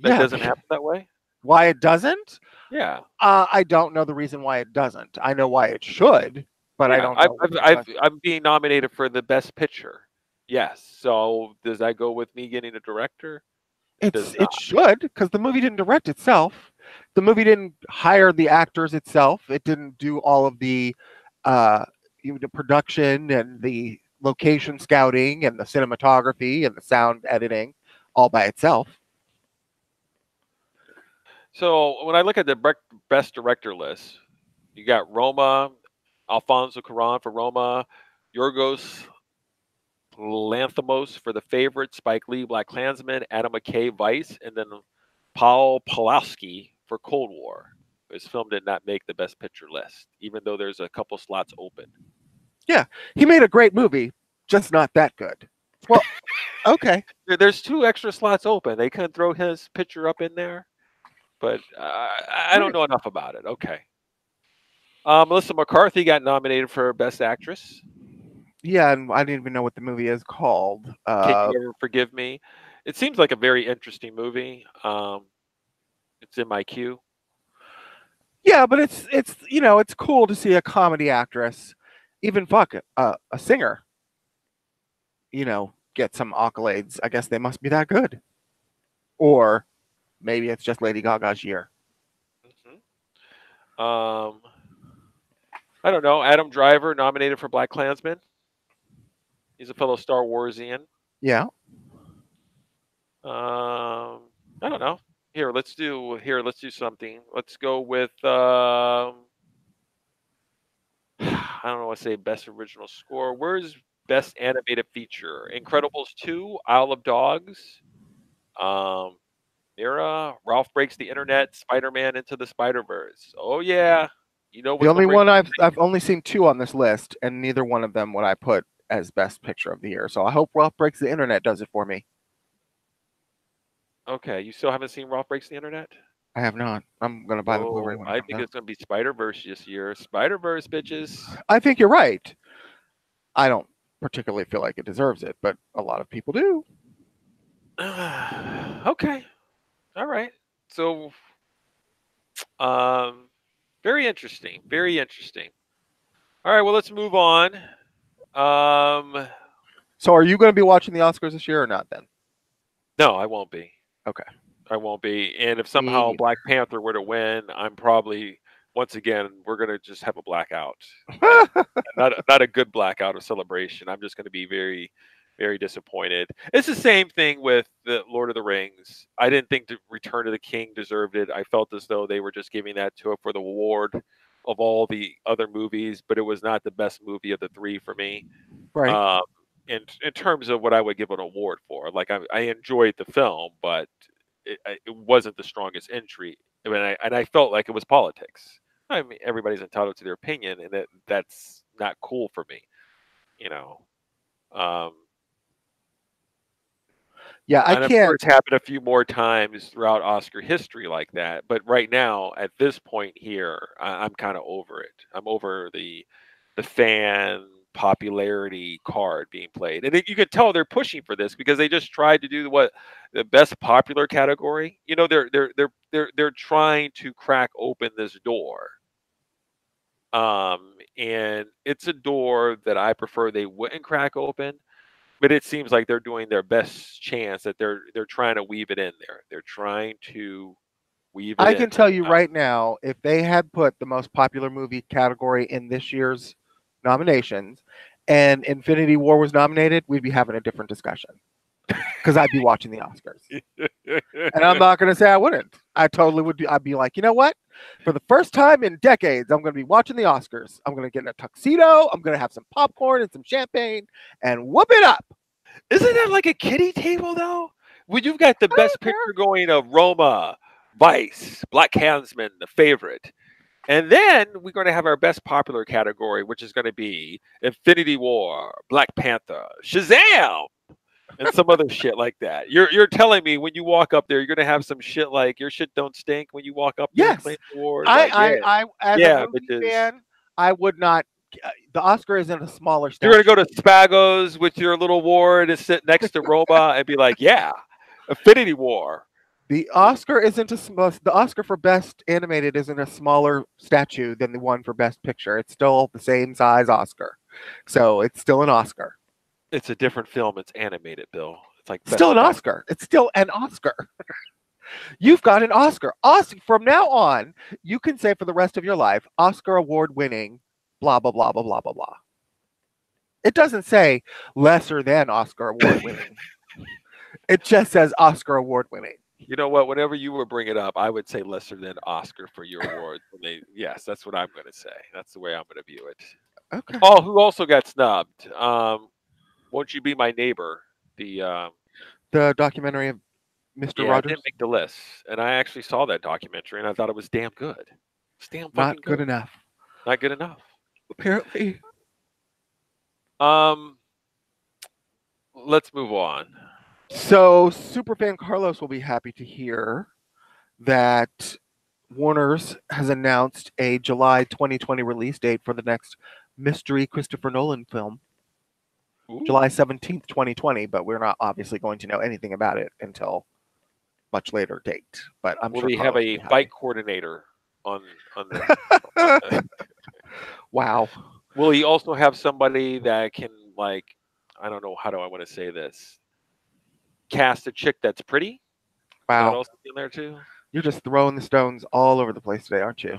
that Yeah, doesn't happen that way? why it doesn't? Yeah. I don't know the reason why it doesn't. I know why it should, but I Yeah, don't know what. I'm being nominated for the best picture. Yes. So does that go with me getting a director? It does It not. should, because the movie didn't direct itself. The movie didn't hire the actors itself. It didn't do all of the uh, the production and the location scouting and the cinematography and the sound editing all by itself. So when I look at the best director list, you got Roma, Alfonso Cuarón for Roma, Yorgos Lanthimos for The Favorite, Spike Lee, Black Klansman, Adam McKay, Vice, and then Paul Pawlowski for Cold War. His film did not make the best picture list, even though there's a couple slots open. Yeah, he made a great movie, just not that good. Well, okay. There's 2 extra slots open. They couldn't throw his picture up in there, but I don't Right. know enough about it. Okay. Melissa McCarthy got nominated for Best Actress. Yeah, and I didn't even know what the movie is called. Can You Ever Forgive Me? It seems like a very interesting movie. It's in my queue. Yeah, but it's you know it's cool to see a comedy actress, even fuck it, a singer, you know, get some accolades. I guess they must be that good, or maybe it's just Lady Gaga's year. Hmm I don't know. Adam Driver nominated for Black Klansman. He's a fellow Star Warsian. Yeah. I don't know. Let's do something. Let's go with I don't know what to say. Best original score. Where's best animated feature? Incredibles 2, Isle of Dogs, um, Mira, Ralph Breaks the Internet, Spider-Man Into the Spider-Verse. Oh yeah, you know The what's gonna only break. one I've only seen two on this list, and neither one of them would I put as best picture of the year. So I hope Ralph Breaks the Internet does it for me. Okay, you still haven't seen Ralph Breaks the Internet? I have not. I'm gonna buy the Blu-ray Oh, when it I comes think out. it's gonna be Spider-Verse this year. Spider-Verse, bitches. I think you're right. I don't particularly feel like it deserves it, but a lot of people do. Okay, all right. So, um, very interesting. Very interesting. All right, well, let's move on. Um, So are you going to be watching the Oscars this year or not then? no, I won't be. Okay. I won't be. And if Me somehow Black Panther were to win, I'm probably once again we're gonna just have a blackout, and neither. not a good blackout of celebration. I'm just gonna be very, very disappointed. It's the same thing with the Lord of the Rings. I didn't think the Return of the King deserved it. I felt as though they were just giving that to it for the award of all the other movies, but it was not the best movie of the three for me. Right. Um, in terms of what I would give an award for, like I enjoyed the film, but it wasn't the strongest entry. I mean, I felt like it was politics. I mean, everybody's entitled to their opinion, and that's not cool for me. You know, um, Yeah, I and I'm sure can't. it's happened a few more times throughout Oscar history like that. But right now, at this point here, I'm kind of over it. I'm over the fan popularity card being played, and you can tell they're pushing for this because they just tried to do what the best popular category. You know, they're trying to crack open this door. And it's a door that I prefer they wouldn't crack open, but it seems like they're doing their best chance that they're trying to weave it in there. They're trying to weave it I in. can tell you right now, if they had put the most popular movie category in this year's nominations, and Infinity War was nominated, we'd be having a different discussion because I'd be watching the Oscars. And I'm not going to say I wouldn't. I totally would. I'd be like, you know what? For the first time in decades, I'm going to be watching the Oscars. I'm going to get in a tuxedo. I'm going to have some popcorn and some champagne and whoop it up. Isn't that like a kiddie table though? When you've got the I best don't care. picture going of Roma, Vice, Black Klansman, The Favorite. And then we're going to have our best popular category, which is going to be Infinity War, Black Panther, Shazam, and some other shit like that. You're telling me when you walk up there, you're going to have some shit like your shit don't stink when you walk up there and claim Yes. the award? Like, yeah, As a yeah, movie bitches. fan, I would not. The Oscar isn't a smaller You're going to go statue. to Spagos with your little award and sit next to Roma and be like, yeah, Infinity War. The Oscar isn't the Oscar for Best Animated isn't a smaller statue than the one for Best Picture. It's still the same size Oscar, so it's still an Oscar. It's a different film. It's animated, Bill. It's like Still best an back. Oscar. It's still an Oscar. You've got an Oscar. From now on, you can say for the rest of your life, Oscar award winning, blah blah blah blah blah blah blah. It doesn't say lesser than Oscar award winning. It just says Oscar award winning. You know what? Whenever you would bring it up, I would say lesser than Oscar for your award. Yes, that's what I'm going to say. That's the way I'm going to view it. Okay. Oh, who also got snubbed? Won't you be my neighbor? The documentary of Mr. Yeah, it Rogers, didn't make the list, and I actually saw that documentary, and I thought it was damn good. It's damn fucking not good good. enough. Not good enough. Apparently. Um, let's move on. So superfan Carlos will be happy to hear that Warner's has announced a July 2020 release date for the next mystery Christopher Nolan film, Ooh. July 17th, 2020, but we're not obviously going to know anything about it until much later date. But I'm Will sure he have Carlos will a be happy. bike coordinator on the? Wow. Will he also have somebody that can like? I don't know. How do I want to say this? Cast a chick that's pretty. That Wow. also in there too. You're just throwing the stones all over the place today, aren't you?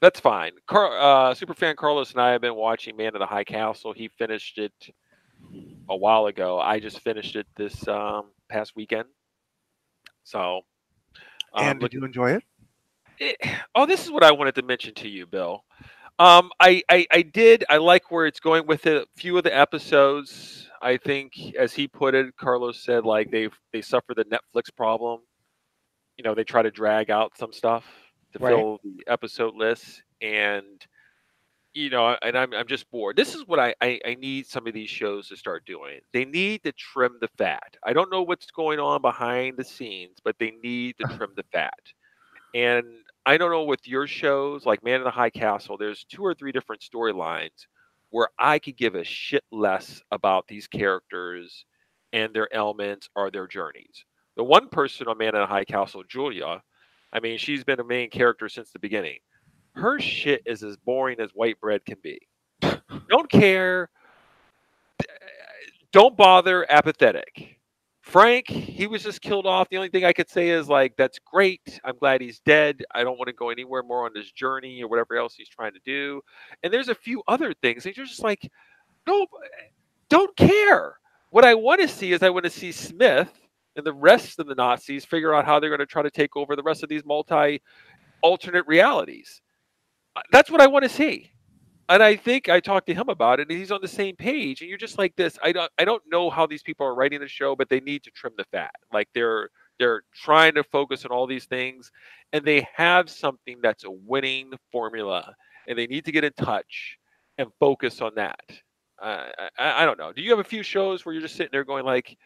That's fine. Superfan Carlos and I have been watching Man of the High Castle. He finished it a while ago. I just finished it this past weekend. So, And did looking. you enjoy it? It, oh, this is what I wanted to mention to you, Bill. I did. I like where it's going with it. A few of the episodes, I think, as he put it, Carlos said, like they suffer the Netflix problem. They try to drag out some stuff to Right. fill the episode lists, and I'm just bored. This is what I need some of these shows to start doing. They need to trim the fat. I don't know what's going on behind the scenes, but they need to trim the fat. And I don't know with your shows like Man in the High Castle, there's two or three different storylines where I could give a shit less about these characters and their ailments or their journeys. The one person on Man in the High Castle, Julia, I mean, she's been a main character since the beginning. Her shit is as boring as white bread can be. Don't care, don't bother, apathetic. Frank, he was just killed off. The only thing I could say is like, that's great. I'm glad he's dead. I don't want to go anywhere more on this journey or whatever else he's trying to do. And there's a few other things. And you're just like, no, don't care. What I want to see is I want to see Smith and the rest of the Nazis figure out how they're going to try to take over the rest of these multi alternate realities. That's what I want to see. And I think I talked to him about it, and he's on the same page. And you're just like this. I don't know how these people are writing the show, but they need to trim the fat. Like they're trying to focus on all these things, and they have something that's a winning formula, and they need to get in touch and focus on that. I don't know. Do you have a few shows where you're just sitting there going like,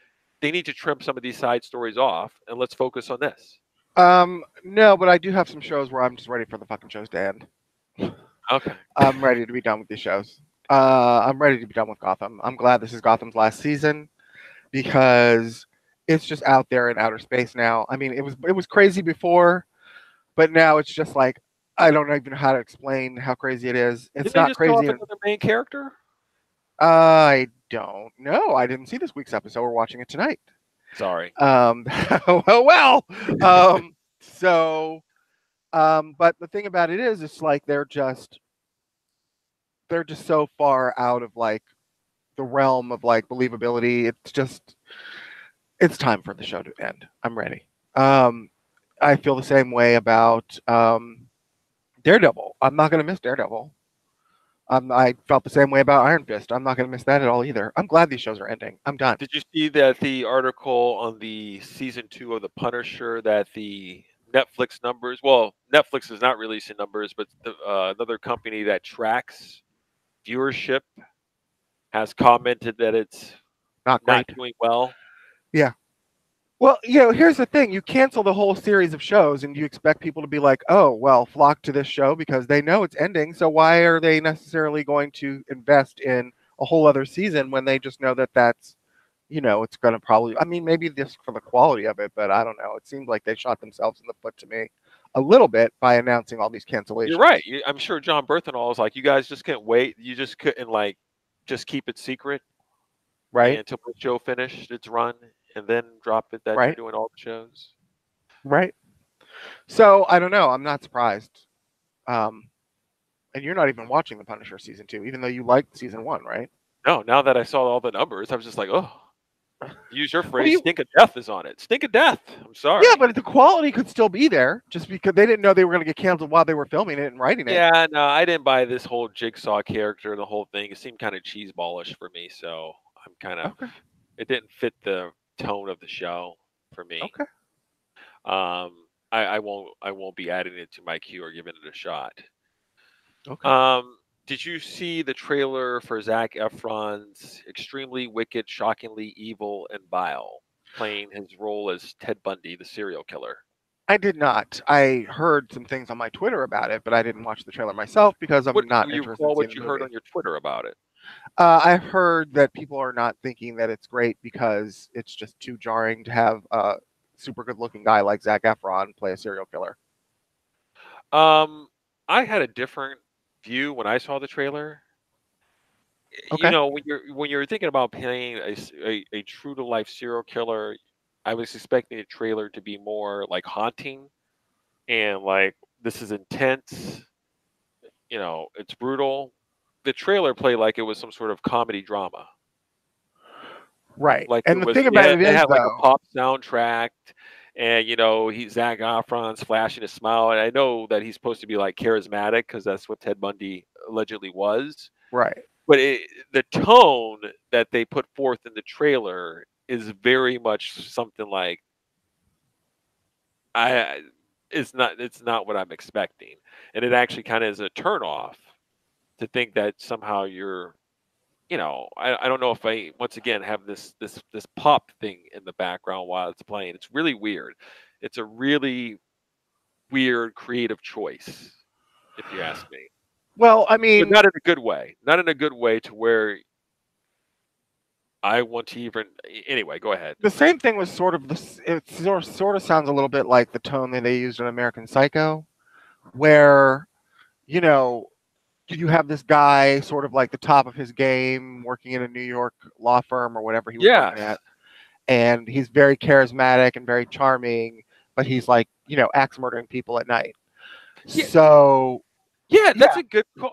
they need to trim some of these side stories off, and let's focus on this? No, but I do have some shows where I'm just ready for the fucking shows to end. Okay. I'm ready to be done with these shows. I'm ready to be done with Gotham. I'm glad this is Gotham's last season because it's just out there in outer space now. I mean, it was crazy before, but now it's just like I don't even know how to explain how crazy it is. Did It's they not just kill off crazy. another main character? I don't know. I didn't see this week's episode. We're watching it tonight. Sorry. Well. So, but the thing about it is, it's like they're just so far out of like the realm of like believability. It's time for the show to end. I'm ready. Um, I feel the same way about Daredevil. I'm not gonna miss Daredevil. I felt the same way about Iron Fist. I'm not gonna miss that at all either. I'm glad these shows are ending. I'm done. Did you see that the article on the season 2 of The Punisher that the Netflix numbers? Well, Netflix is not releasing numbers, but another company that tracks viewership has commented that it's Not not great. doing well. Yeah. Well, here's the thing. You cancel the whole series of shows and you expect people to be like, oh, well, flock to this show because they know it's ending. So why are they necessarily going to invest in a whole other season when they just know that it's going to probably, I mean, maybe just for the quality of it, but I don't know. It seems like they shot themselves in the foot to me a little bit by announcing all these You're cancellations, right. I'm sure John Berthenol is like, you guys just can't wait. You just couldn't like just keep it secret right? until the show finished its run and then drop it that you're Right? doing all the shows. Right? So I don't know. I'm not surprised. Um, and you're not even watching The Punisher season 2, even though you liked season 1, right? No, now that I saw all the numbers, I was just like, oh, use your Well, phrase, stink of death is on it. Stink of death. I'm yeah, sorry. but the quality could still be there just because they didn't know they were going to get canceled while they were filming it and writing it. Yeah, no, I didn't buy this whole Jigsaw character, the whole thing. It seemed kind of cheeseballish for me, so I'm kind of Okay. it didn't fit the tone of the show for me. Okay. I won't be adding it to my queue or giving it a shot. Okay. Did you see the trailer for Zac Efron's extremely wicked, shockingly evil, and vile, playing his role as Ted Bundy, the serial killer? I did not. I heard some things on my Twitter about it, but I didn't watch the trailer myself because I'm What not do you interested in recall? seeing What the you heard movie. on your Twitter about it? I've heard that people are not thinking that it's great because it's just too jarring to have a super good looking guy like Zac Efron play a serial killer. Um, I had a different view when I saw the trailer. Okay. When you're thinking about playing a true to life serial killer, I was expecting the trailer to be more like haunting and like this is intense it's brutal. The trailer played like it was some sort of comedy drama. Right. Like And the thing about it it is, had like a though, pop soundtrack, and he's Zac Efron's flashing a smile, and I know that he's supposed to be like charismatic because that's what Ted Bundy allegedly was. right. But the tone that they put forth in the trailer is very much something like I it's not what I'm expecting, and it actually kind of is a turnoff to think that somehow you're I don't know if I once again have this pop thing in the background while it's playing. It's really weird. It's a really weird creative choice, if you ask me. Well, I But mean, not in a good way. Not in a good way to where I want to even anyway, go ahead. the same thing was sort of this. It sort of sounds a little bit like the tone that they used in American Psycho, where you know you have this guy sort of like the top of his game, working in a New York law firm or whatever he was working Yes. at, and he's very charismatic and very charming, but he's like axe murdering people at night. Yeah, So yeah, yeah,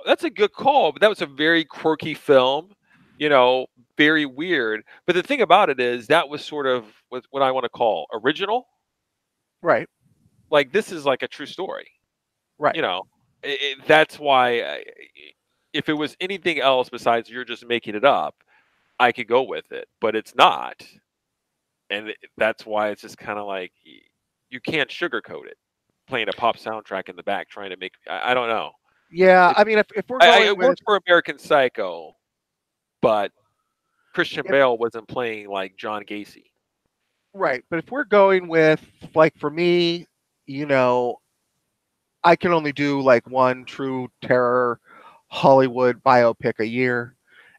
that's a good call, but that was a very quirky film, you know, very weird. But the thing about it is that was sort of what I want to call original. right, Like this is like a true story. right. You know, that's why if it was anything else besides you're just making it up, I could go with it, but it's not, and that's why it's just kind of like you can't sugarcoat it. Playing a pop soundtrack in the back, trying to make I don't know. Yeah, It, I mean, if we're going it with worked for American Psycho, but Christian if, Bale wasn't playing like John Gacy. right, but if we're going with like for me, you know, I can only do like one true terror Hollywood biopic a year,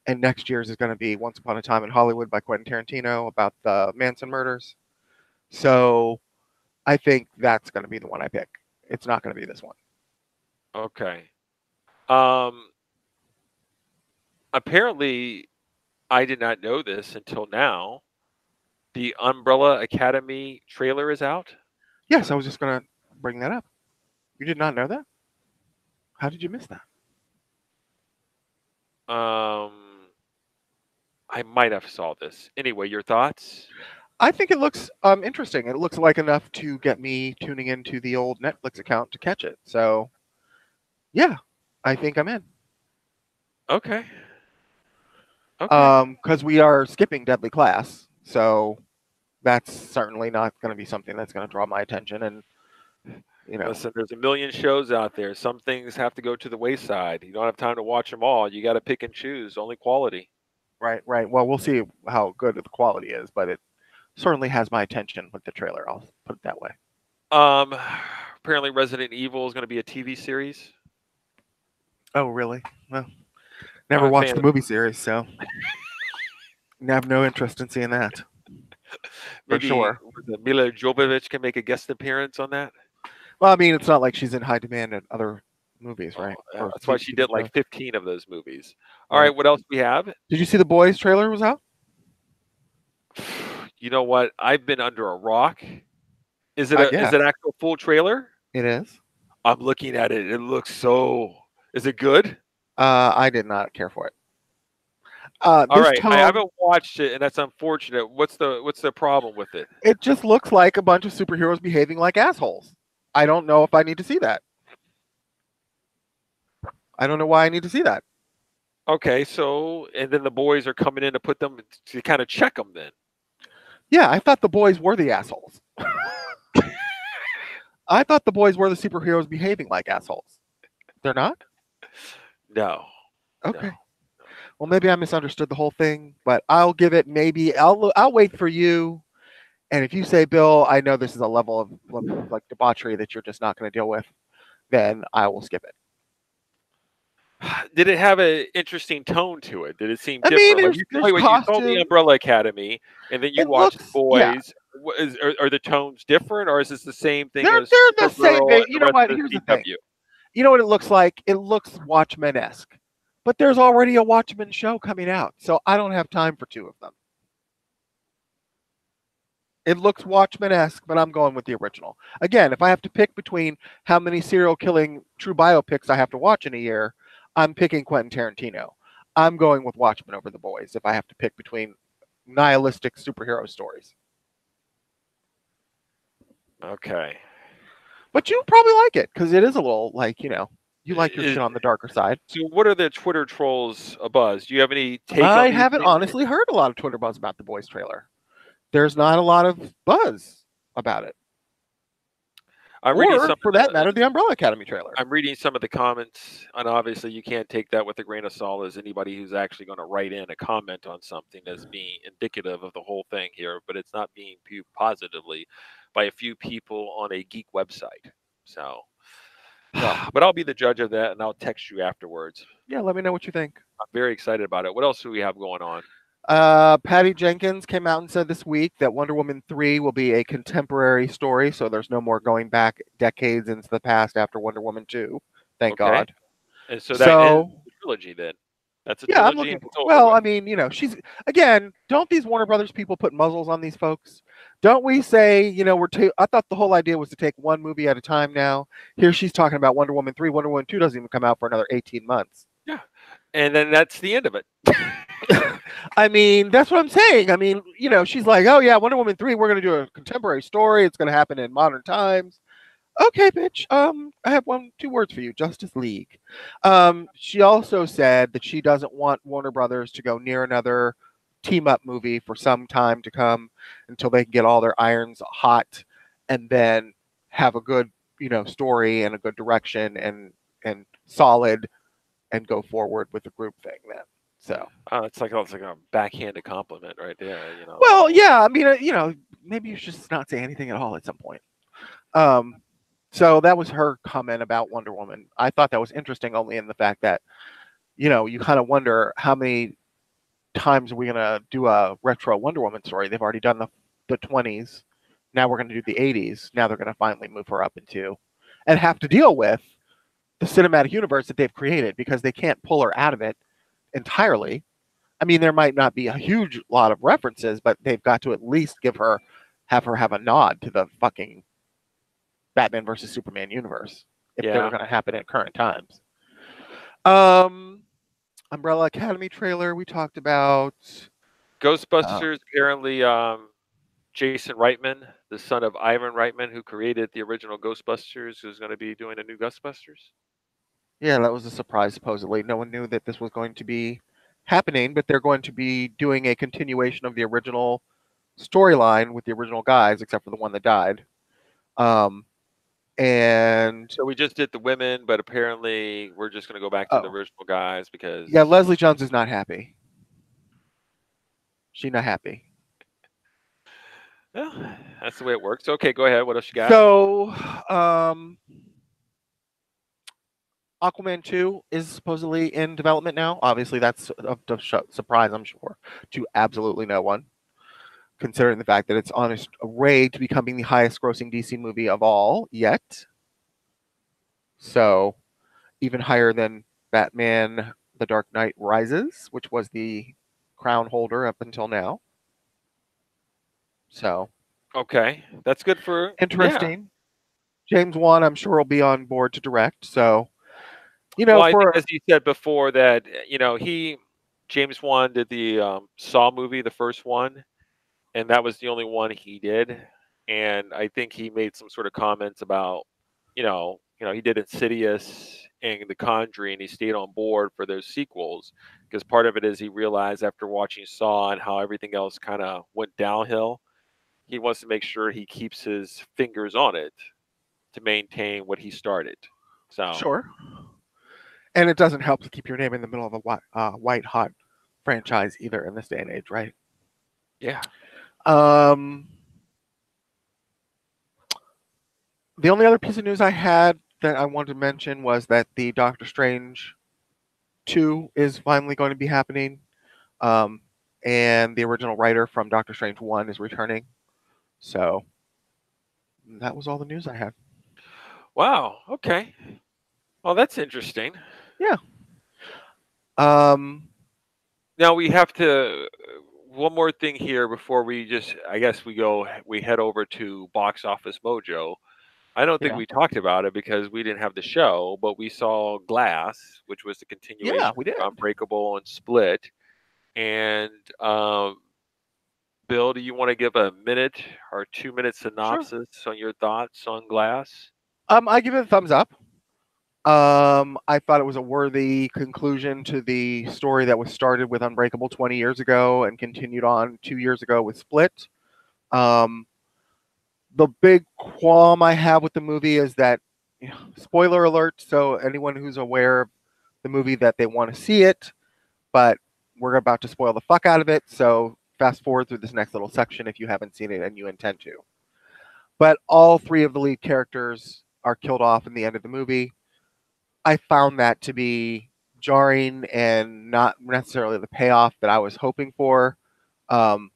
and next year's is going to be Once Upon a Time in Hollywood by Quentin Tarantino about the Manson murders. So I think that's going to be the one I pick. It's not going to be this one. Okay. Um. Apparently, I did not know this until now. The Umbrella Academy trailer is out. Yes, I was just going to bring that up. You did not know that? How did you miss that? Um. I might have saw this. Anyway, your thoughts? I think it looks interesting. It looks like enough to get me tuning into the old Netflix account to catch it. So yeah, I think I'm in. Okay. Okay. Because we are skipping Deadly Class, so that's certainly not going to be something that's going to draw my attention. And Listen, there's a million shows out there. Some things have to go to the wayside. You don't have time to watch them all. You got to pick and choose. Only quality. right, right. Well, we'll see how good the quality is, but it certainly has my attention with the trailer. I'll put it that way. Um, apparently Resident Evil is going to be a TV series. Oh, really? Well, I'm never a watched fan the of movie series, so I have no interest in seeing that for maybe sure. Mila Jovovich can make a guest appearance on that. Well, I mean, it's not like she's in high demand in other movies, Oh, right? Or that's why she TV did like shows, 15 of those movies. All right, right? what else we have? Did you see the Boys trailer was out? You know what? I've been under a rock. Is Yeah, it actual full trailer? it is. I'm looking at it. It looks so. Is it good? I did not care for it. All This right, I tone, haven't watched it, and that's unfortunate. What's the problem with it? it just looks like a bunch of superheroes behaving like assholes. I don't know if I need to see that. I don't know why I need to see that. Okay, so and then the boys are coming in to put them to kind of check them. Then Yeah, I thought the boys were the assholes. I thought the boys were the superheroes behaving like assholes. They're not? no, Okay. no. Well, maybe I misunderstood the whole thing, but I'll give it maybe I'll wait for you. And if you say, Bill, I know this is a level of like debauchery that you're just not going to deal with, then I will skip it. Did it have an interesting tone to it? Did it seem I mean, different? Like there's wait, you saw the costume. Umbrella Academy, and then you It watched the looks, yeah, boys. Are the tones different, or is this the same thing as they're the same Supergirl thing. and You the know rest what? of Here's the the thing. CW? You know what it looks like? It looks Watchmen-esque, but there's already a Watchmen show coming out, so I don't have time for two of them. It looks Watchmen-esque, but I'm going with the original. Again, if I have to pick between how many serial killing true biopics I have to watch in a year, I'm picking Quentin Tarantino. I'm going with Watchmen over The Boys if I have to pick between nihilistic superhero stories. Okay. But you probably like it because it is a little like, you know, you like your shit on the darker side. So what are the Twitter trolls abuzz? Do you have any take on I these haven't things? honestly heard a lot of Twitter buzz about The Boys trailer. There's not a lot of buzz about it. I'm reading Or, some for of that the, matter, the Umbrella Academy trailer. I'm reading some of the comments, and obviously you can't take that with a grain of salt as anybody who's actually going to write in a comment on something as being indicative of the whole thing here, but it's not being viewed positively by a few people on a geek website. So, but I'll be the judge of that, and I'll text you afterwards. Yeah, let me know what you think. I'm very excited about it. What else do we have going on? Patty Jenkins came out and said this week that Wonder Woman 3 will be a contemporary story, so there's no more going back decades into the past after Wonder Woman 2. Thank God. And so that ends the trilogy then. That's a yeah, I'm trilogy. looking. Well, I mean, you know, she's again. Don't these Warner Brothers people put muzzles on these folks? Don't we say, you know, I thought the whole idea was to take one movie at a time. Now here she's talking about Wonder Woman 3. Wonder Woman 2 doesn't even come out for another 18 months. Yeah, and then that's the end of it. I mean, that's what I'm saying. I mean, you know, she's like, oh yeah, Wonder Woman 3, we're gonna do a contemporary story. It's gonna happen in modern times. Okay, bitch. I have two words for you, Justice League. She also said that she doesn't want Warner Brothers to go near another team-up movie for some time to come until they can get all their irons hot and then have a good, you know, story and a good direction and solid and go forward with the group thing then. So it's like a backhanded compliment right there, you know. Well, yeah, I mean, you know, maybe you should just not say anything at all at some point. So that was her comment about Wonder Woman. I thought that was interesting only in the fact that, you know, you kind of wonder how many times are we going to do a retro Wonder Woman story. They've already done the 20s. Now we're going to do the 80s. Now they're going to finally move her up into and have to deal with the cinematic universe that they've created because they can't pull her out of it entirely. I mean, there might not be a huge lot of references, but they've got to at least have her have a nod to the fucking Batman versus Superman universe if they were going to happen at current times. Umbrella Academy trailer we talked about. Ghostbusters, apparently Jason Reitman, the son of Ivan Reitman, who created the original Ghostbusters, who's going to be doing a new Ghostbusters. Yeah, that was a surprise, supposedly. No one knew that this was going to be happening, but they're going to be doing a continuation of the original storyline with the original guys, except for the one that died. And so we just did the women, but apparently we're just going to go back to the original guys because Leslie Jones is not happy. She's not happy. Well, that's the way it works. Okay, go ahead. What else you got? So, Aquaman 2 is supposedly in development now. Obviously, that's a surprise, I'm sure, to absolutely no one, considering the fact that it's on its way to becoming the highest-grossing DC movie of all yet. So, even higher than Batman: The Dark Knight Rises, which was the crown holder up until now. So, okay, that's good for interesting. Yeah. James Wan, I'm sure, will be on board to direct. So, you know, I think as he said before that, you know, James Wan did the Saw movie, the first one, and that was the only one he did. And I think he made some sort of comments about, you know, he did Insidious and The Conjuring. He stayed on board for those sequels because part of it is he realized after watching Saw and how everything else kind of went downhill, he wants to make sure he keeps his fingers on it to maintain what he started. So sure. And it doesn't help to keep your name in the middle of a white hot franchise either in this day and age, right? Yeah. The only other piece of news I had that I wanted to mention was that the Doctor Strange 2 is finally going to be happening. And the original writer from Doctor Strange 1 is returning. So that was all the news I had. Wow. Okay. Well, that's interesting. Yeah. Now we have to. one more thing here before I guess we head over to Box Office Mojo. I don't think Yeah. we talked about it because we didn't have the show, but we saw Glass, which was the Yeah, continuation we did. of Unbreakable and Split. And Bill, do you want to give a minute or 2 minute Sure. synopsis on your thoughts on Glass? I give it a thumbs up. I thought it was a worthy conclusion to the story that was started with Unbreakable 20 years ago and continued on 2 years ago with Split. Um, the big qualm I have with the movie is that, spoiler alert, so anyone who's aware of the movie that they want to see it, but we're about to spoil the fuck out of it, so fast forward through this next little section if you haven't seen it and you intend to. But all three of the lead characters are killed off in the end of the movie. I found that to be jarring and not necessarily the payoff that I was hoping for. Um,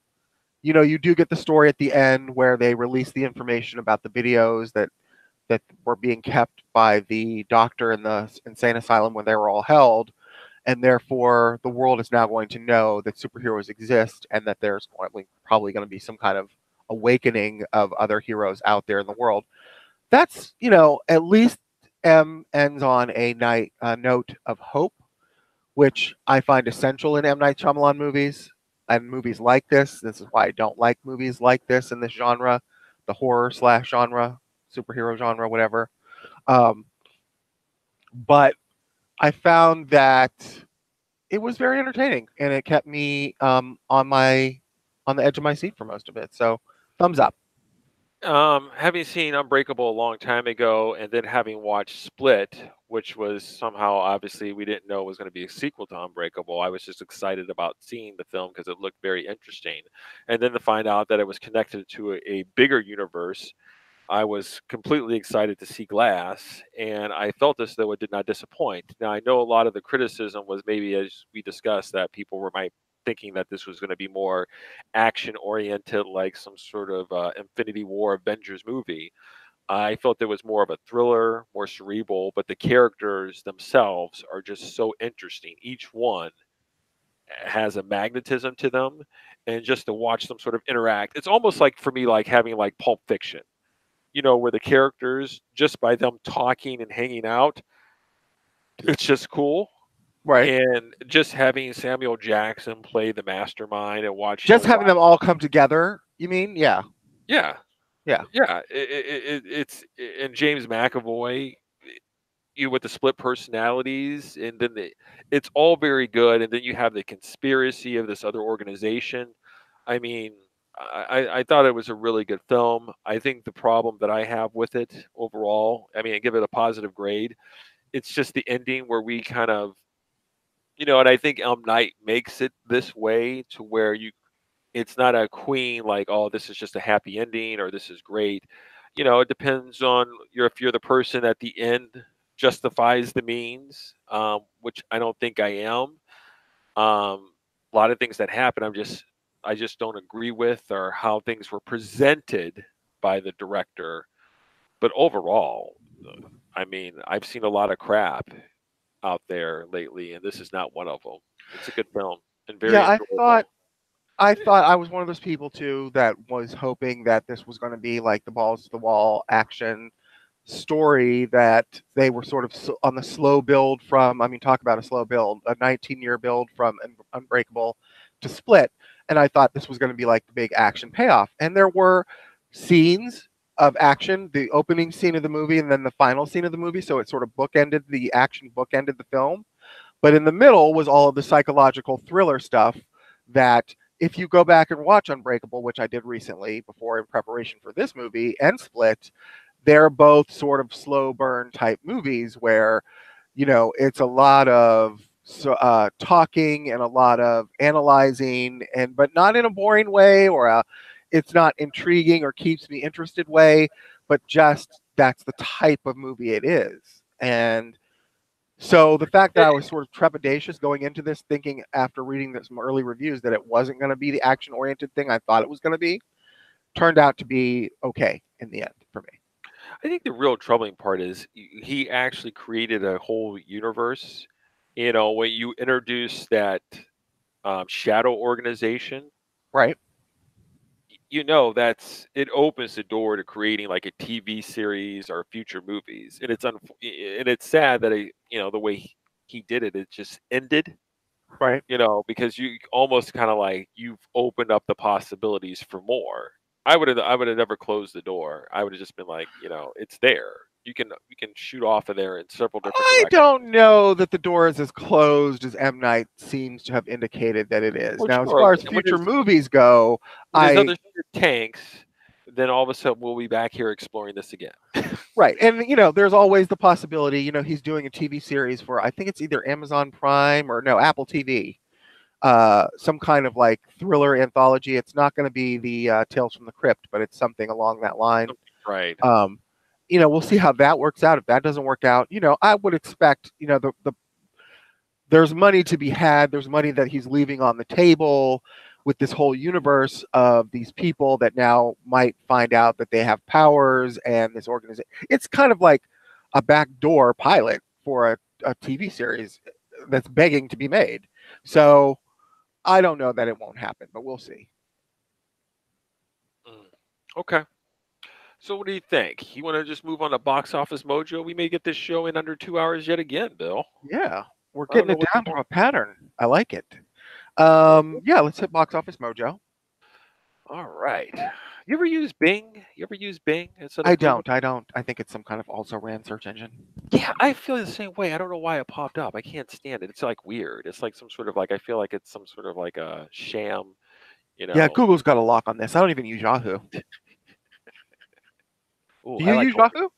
you do get the story at the end where they release the information about the videos that were being kept by the doctor in the insane asylum when they were all held, and therefore the world is now going to know that superheroes exist and that there's probably going to be some kind of awakening of other heroes out there in the world. That's at least ends on a note of hope, which I find essential in M Night Shyamalan movies and movies like this. This is why I don't like movies like this in this genre, the horror slash genre, superhero genre, whatever. Um, but I found that it was very entertaining and it kept me on the edge of my seat for most of it. So thumbs up. Having seen Unbreakable a long time ago and then having watched Split, which was somehow obviously we didn't know was going to be a sequel to Unbreakable, I was just excited about seeing the film because it looked very interesting. And then to find out that it was connected to a bigger universe, I was completely excited to see Glass, and I felt as though it did not disappoint. Now, I know a lot of the criticism was maybe, as we discussed, that people were might thinking that this was going to be more action oriented, like some sort of Infinity War Avengers movie. I felt it was more of a thriller, more cerebral, but the characters themselves are just so interesting. Each one has a magnetism to them, and just to watch them sort of interact, it's almost like for me, like having like Pulp Fiction, where the characters, just by them talking and hanging out, it's just cool. Right. And just having Samuel Jackson play the mastermind and watching Just him having watch. them all come together, you mean? Yeah. Yeah, Yeah. yeah. It's and James McAvoy, you with the split personalities, and then it's all very good. And then you have the conspiracy of this other organization. I mean, I thought it was a really good film. I think the problem that I have with it overall, I mean, I give it a positive grade. It's just the ending where we kind of, and I think Elm Night makes it this way to where it's not a queen like, oh, this is just a happy ending or this is great. It depends on if you're the person at the end justifies the means, which I don't think I am. A lot of things that happen, I just don't agree with, or how things were presented by the director. But overall, I mean, I've seen a lot of crap out there lately, and this is not one of them. It's a good film and Yeah, very I thought enjoyable. I thought I was one of those people too that was hoping that this was going to be like the balls to the wall action story that they were sort of on the slow build from. I mean, talk about a slow build, a 19-year build from Unbreakable to Split, and I thought this was going to be like the big action payoff. And there were scenes of action, the opening scene of the movie, and then the final scene of the movie. So it sort of bookended the action, bookended the film. But in the middle was all of the psychological thriller stuff that if you go back and watch Unbreakable, which I did recently before in preparation for this movie, and Split, they're both sort of slow burn type movies where, it's a lot of talking and a lot of analyzing, and but not in a boring way or it's not intriguing or keeps me interested way, but just that's the type of movie it is. And so the fact that I was sort of trepidatious going into this, thinking after reading some early reviews that it wasn't going to be the action-oriented thing I thought it was going to be, turned out to be okay in the end for me. I think the real troubling part is he actually created a whole universe. When you introduce that shadow organization, Right. it opens the door to creating like a TV series or future movies, and and it's sad that the way he did it, it just ended. Right. Because you almost kind of like you've opened up the possibilities for more. I would have never closed the door. I would have just been like, it's there. You can shoot off of there in several different I directions. don't know that the door is as closed as M. Night seems to have indicated that it is. Well, Now, as sure. far as When future movies go, his I other shit tanks, then all of a sudden we'll be back here exploring this again. right, and there's always the possibility. He's doing a TV series for I think it's either Amazon Prime or no Apple TV. Some kind of like thriller anthology. It's not going to be the Tales from the Crypt, but it's something along that line. Right. We'll see how that works out. If that doesn't work out, I would expect, there's money to be had. There's money that he's leaving on the table with this whole universe of these people that now might find out that they have powers and this organization. It's kind of like a backdoor pilot for a TV series that's begging to be made. So I don't know that it won't happen, but we'll see. Okay. So what do you think? You want to just move on to Box Office Mojo? We may get this show in under 2 hours yet again, Bill. Yeah, we're I don't getting know it what down you to want. a pattern. I like it. Yeah, let's hit Box Office Mojo. All right. You ever use Bing? You ever use Bing instead I of Google? don't. I don't. I think it's some kind of also ran search engine. Yeah, I feel the same way. I don't know why it popped up. I can't stand it. It's like weird. It's like some sort of like I feel like it's some sort of like a sham, you Yeah, know. Google's got a lock on this. I don't even use Yahoo. Ooh, Do I you like use going. Yahoo?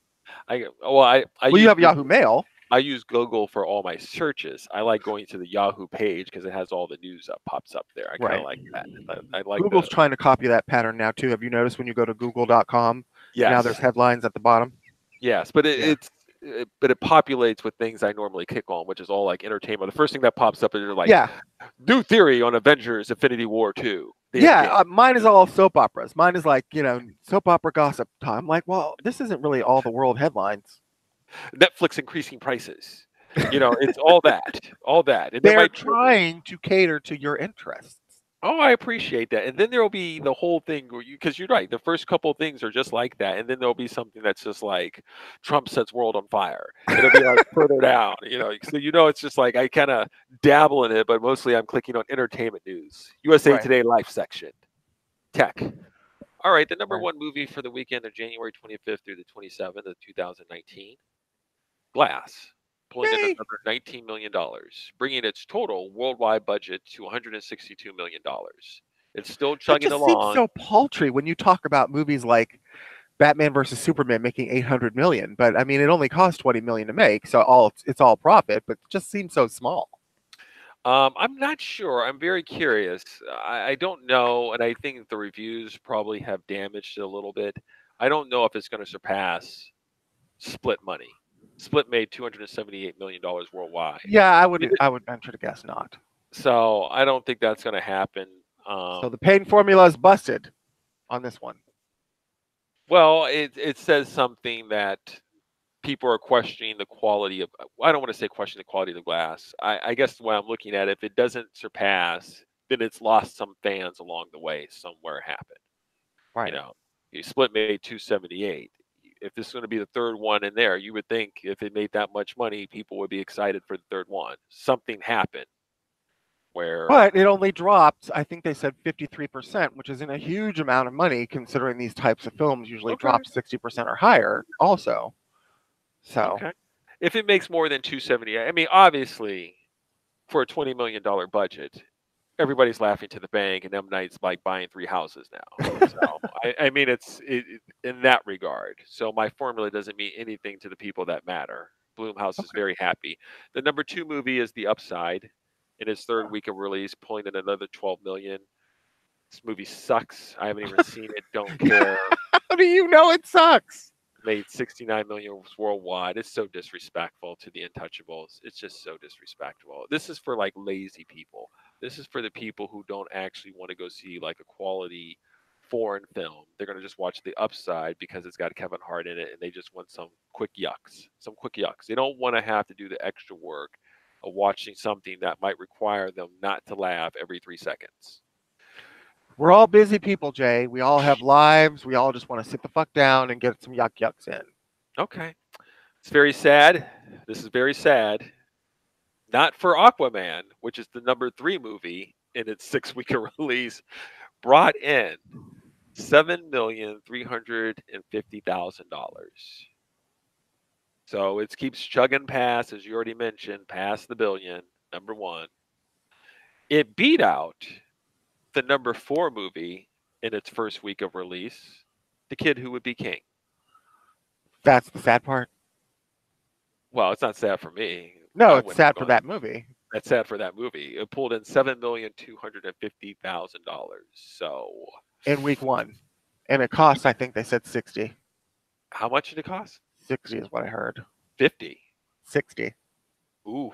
I Well, you use have Yahoo Google. Mail. I use Google for all my searches. I like going to the Yahoo page because it has all the news up pops up there. I kind of Right. like that. I like Google's trying to copy that pattern now too. Have you noticed when you go to google.com, now there's yes, headlines at the bottom? yes, but Yeah. it populates with things I normally click on, which is all like entertainment. The first thing that pops up is like Yeah. new theory on Avengers: Infinity War 2, the Yeah, Endgame. mine is all soap operas. Mine is like, soap opera gossip time. I'm like, well, this isn't really all the world headlines. Netflix increasing prices. It's all that, and there They're might be. trying to cater to your interests. Oh, I appreciate that. And then there'll be the whole thing where because you're right, the first couple of things are just like that, and then there'll be something that's just like Trump sets world on fire. It'll be like further down, So it's just like I kind of dabble in it, but mostly I'm clicking on entertainment news, USA Right. Today Life section, tech. All right, the number Right. one movie for the weekend of January 25th through the 27th of 2019, Glass, pulling in Yay. another $19 million, bringing its total worldwide budget to $162 million. It's still That chugging just seems along. so paltry when you talk about movies like Batman versus Superman making 800 million, but I mean it only cost 20 million to make, so it's all profit, but it just seems so small. I'm not sure. I'm very curious. I don't know, and I think the reviews probably have damaged it a little bit. I don't know if it's going to surpass Split money. Split made $278 million worldwide. Yeah, I would venture to guess not. So I don't think that's going to happen. So the pain formula is busted on this one. Well, it says something that people are questioning the quality of. I don't want to say question the quality of the glass. I guess the way I'm looking at it, if it doesn't surpass, then it's lost some fans along the way. Somewhere happened. You Right. know, Split made 278. If this is going to be the third one in there, you would think if it made that much money, people would be excited for the third one. Something happened where. But it only dropped, I think they said 53%, which isn't a huge amount of money considering these types of films usually Okay. drop 60% or higher also. So, Okay. If it makes more than 278, I mean, obviously, for a $20 million budget, everybody's laughing to the bank, and M Night's like buying 3 houses now. So I mean, in that regard. So my formula doesn't mean anything to the people that matter. Bloomhouse is okay. very happy. The number two movie is The Upside, in its third week of release, pulling in another 12 million. This movie sucks. I haven't even seen it. Don't care. How do you know it sucks? Made 69 million worldwide. It's so disrespectful to the Untouchables. It's just so disrespectful. This is for like lazy people. This is for the people who don't actually want to go see like a quality foreign film. They're going to just watch The Upside because it's got Kevin Hart in it and they just want some quick yucks. Some quick yucks. They don't want to have to do the extra work of watching something that might require them not to laugh every 3 seconds. We're all busy people, Jay. We all have lives. We all just want to sit the fuck down and get some yucks in. Okay. It's very sad. This is very sad. Not for Aquaman, which is the number 3 movie in its 6-week release, brought in $7,350,000. So it keeps chugging past, as you already mentioned, past the billion, number 1. It beat out the number 4 movie in its first week of release, The Kid Who Would Be King. That's the sad part. Well, it's not sad for me. No, I it's wouldn't have sad for gone. that movie. That's sad for that movie. It pulled in $7,250,000. So, In week 1. And it cost, I think they said 60. how much did it cost? 60 is what I heard. 50. 60. Ooh.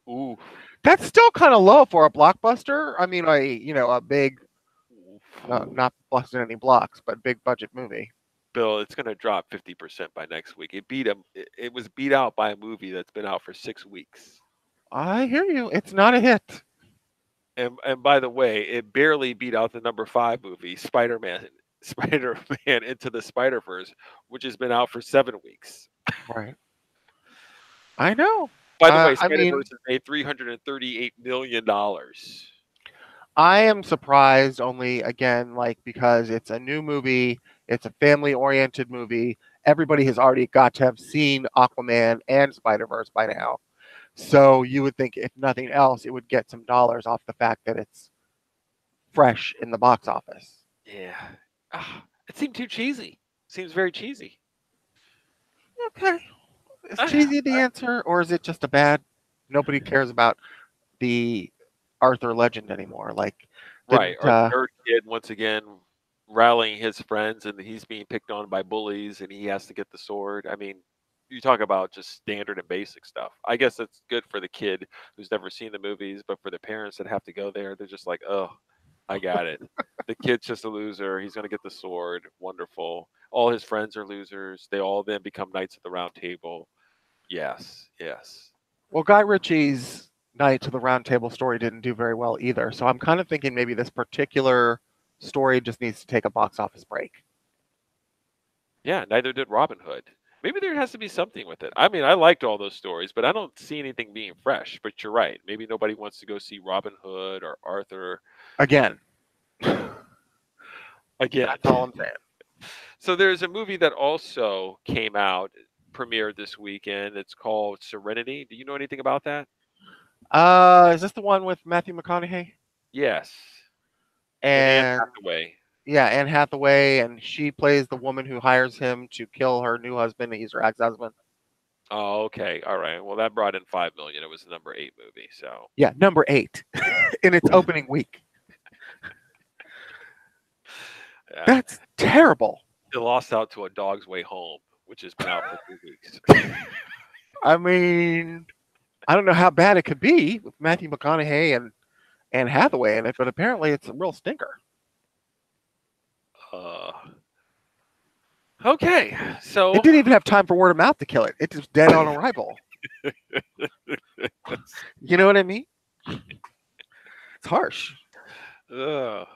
Ooh. That's still kind of low for a blockbuster. I mean, a big, not busting any blocks, but big budget movie. Bill, it's going to drop 50% by next week. It was beat out by a movie that's been out for 6 weeks. I hear you. It's not a hit. And by the way, it barely beat out the number 5 movie, Spider-Man Into the Spider-Verse, which has been out for 7 weeks. Right. I know. By the way, I mean, Spider-Verse has made $338 million. I am surprised only, again, because it's a new movie, it's a family-oriented movie. Everybody has already got to have seen Aquaman and Spider-Verse by now. So you would think, if nothing else, it would get some dollars off the fact that it's fresh in the box office. Yeah. It seemed too cheesy. Seems very cheesy. Okay. Is cheesy the answer, or is it just a bad, nobody cares about the Arthur legend anymore? Right. Or the nerd kid, once again, rallying his friends, and he's being picked on by bullies, and he has to get the sword. I mean, you talk about just standard and basic stuff. I guess it's good for the kid who's never seen the movies, but for the parents that have to go there, they're just like, oh, I got it. The kid's just a loser. He's going to get the sword. Wonderful. All his friends are losers. They all then become knights of the round table. Yes, yes. Well, Guy Ritchie's Knights of the Round Table story didn't do very well either. So I'm kind of thinking maybe this particular story just needs to take a box office break. Yeah, neither did Robin Hood. Maybe there has to be something with it. I mean, I liked all those stories, but I don't see anything being fresh. But you're right. Maybe nobody wants to go see Robin Hood or Arthur Again. again. That's all I'm saying. So there's a movie that also came out, premiered this weekend. It's called Serenity. Do you know anything about that? Is this the one with Matthew McConaughey? Yes. And Anne Hathaway. Yeah, Anne Hathaway, and she plays the woman who hires him to kill her new husband. He's her ex-husband. Oh, okay. All right. Well, that brought in $5 million. It was the number 8 movie. So yeah, number 8 in its opening week. Yeah. That's terrible. It lost out to A Dog's Way Home, which has been out for 2 weeks. I mean, I don't know how bad it could be with Matthew McConaughey and Anne Hathaway in it, but apparently it's a real stinker. Okay, so it didn't even have time for word of mouth to kill it. It just dead on arrival. You know what I mean? It's harsh. It's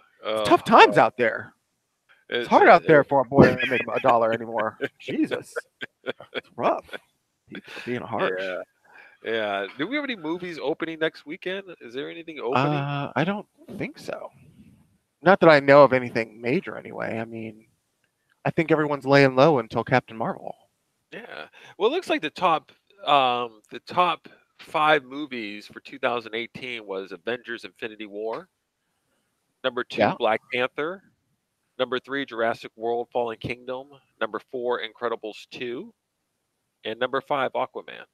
tough times out there. It's hard out there for a boy to make $1 anymore. Jesus, it's rough. People are being harsh. Yeah. Do we have any movies opening next weekend? Is there anything opening? I don't think so. Not that I know of anything major, anyway. I mean, I think everyone's laying low until Captain Marvel. Yeah. Well, it looks like the top 5 movies for 2018 was Avengers: Infinity War. Number 2, Black Panther. Number 3, Jurassic World: Fallen Kingdom. Number 4, Incredibles 2. And number 5, Aquaman.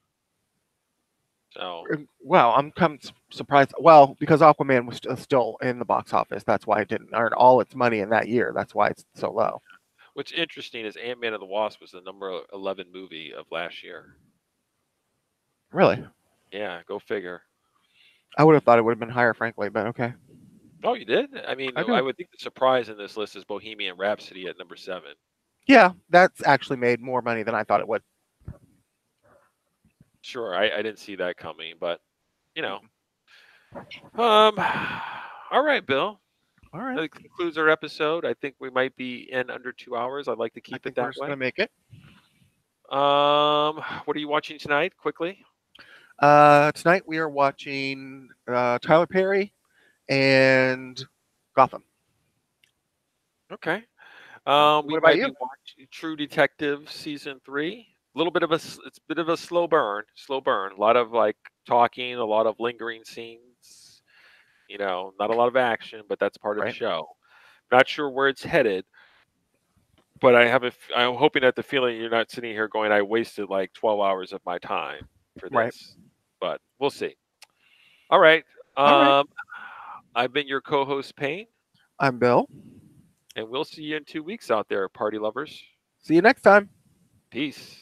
So, well, I'm surprised. Well, because Aquaman was still in the box office. That's why it didn't earn all its money in that year. That's why it's so low. What's interesting is Ant-Man and the Wasp was the number 11 movie of last year. Really? Yeah, go figure. I would have thought it would have been higher, frankly, but okay. Oh, you did? I mean, I would think the surprise in this list is Bohemian Rhapsody at number 7. Yeah, that's actually made more money than I thought it would. Sure, I didn't see that coming, but you know. All All right, Bill. All right. That concludes our episode. I think we might be in under 2 hours. I'd like to I keep it think we're that just way. gonna make it. What are you watching tonight? Quickly. Tonight we are watching Tyler Perry and Gotham. Okay. We What about might be you? watching True Detective season 3. A little bit of it's a bit of a slow burn. Slow burn. A lot of like talking, a lot of lingering scenes. Not a lot of action, but that's part of the Right. show. Not sure where it's headed, but I'm hoping that the feeling you're not sitting here going, I wasted like 12 hours of my time for Right. this. But we'll see. All right. All right. I've been your co-host Payne, I'm Bill. and we'll see you in 2 weeks out there, party lovers. See you next time. Peace.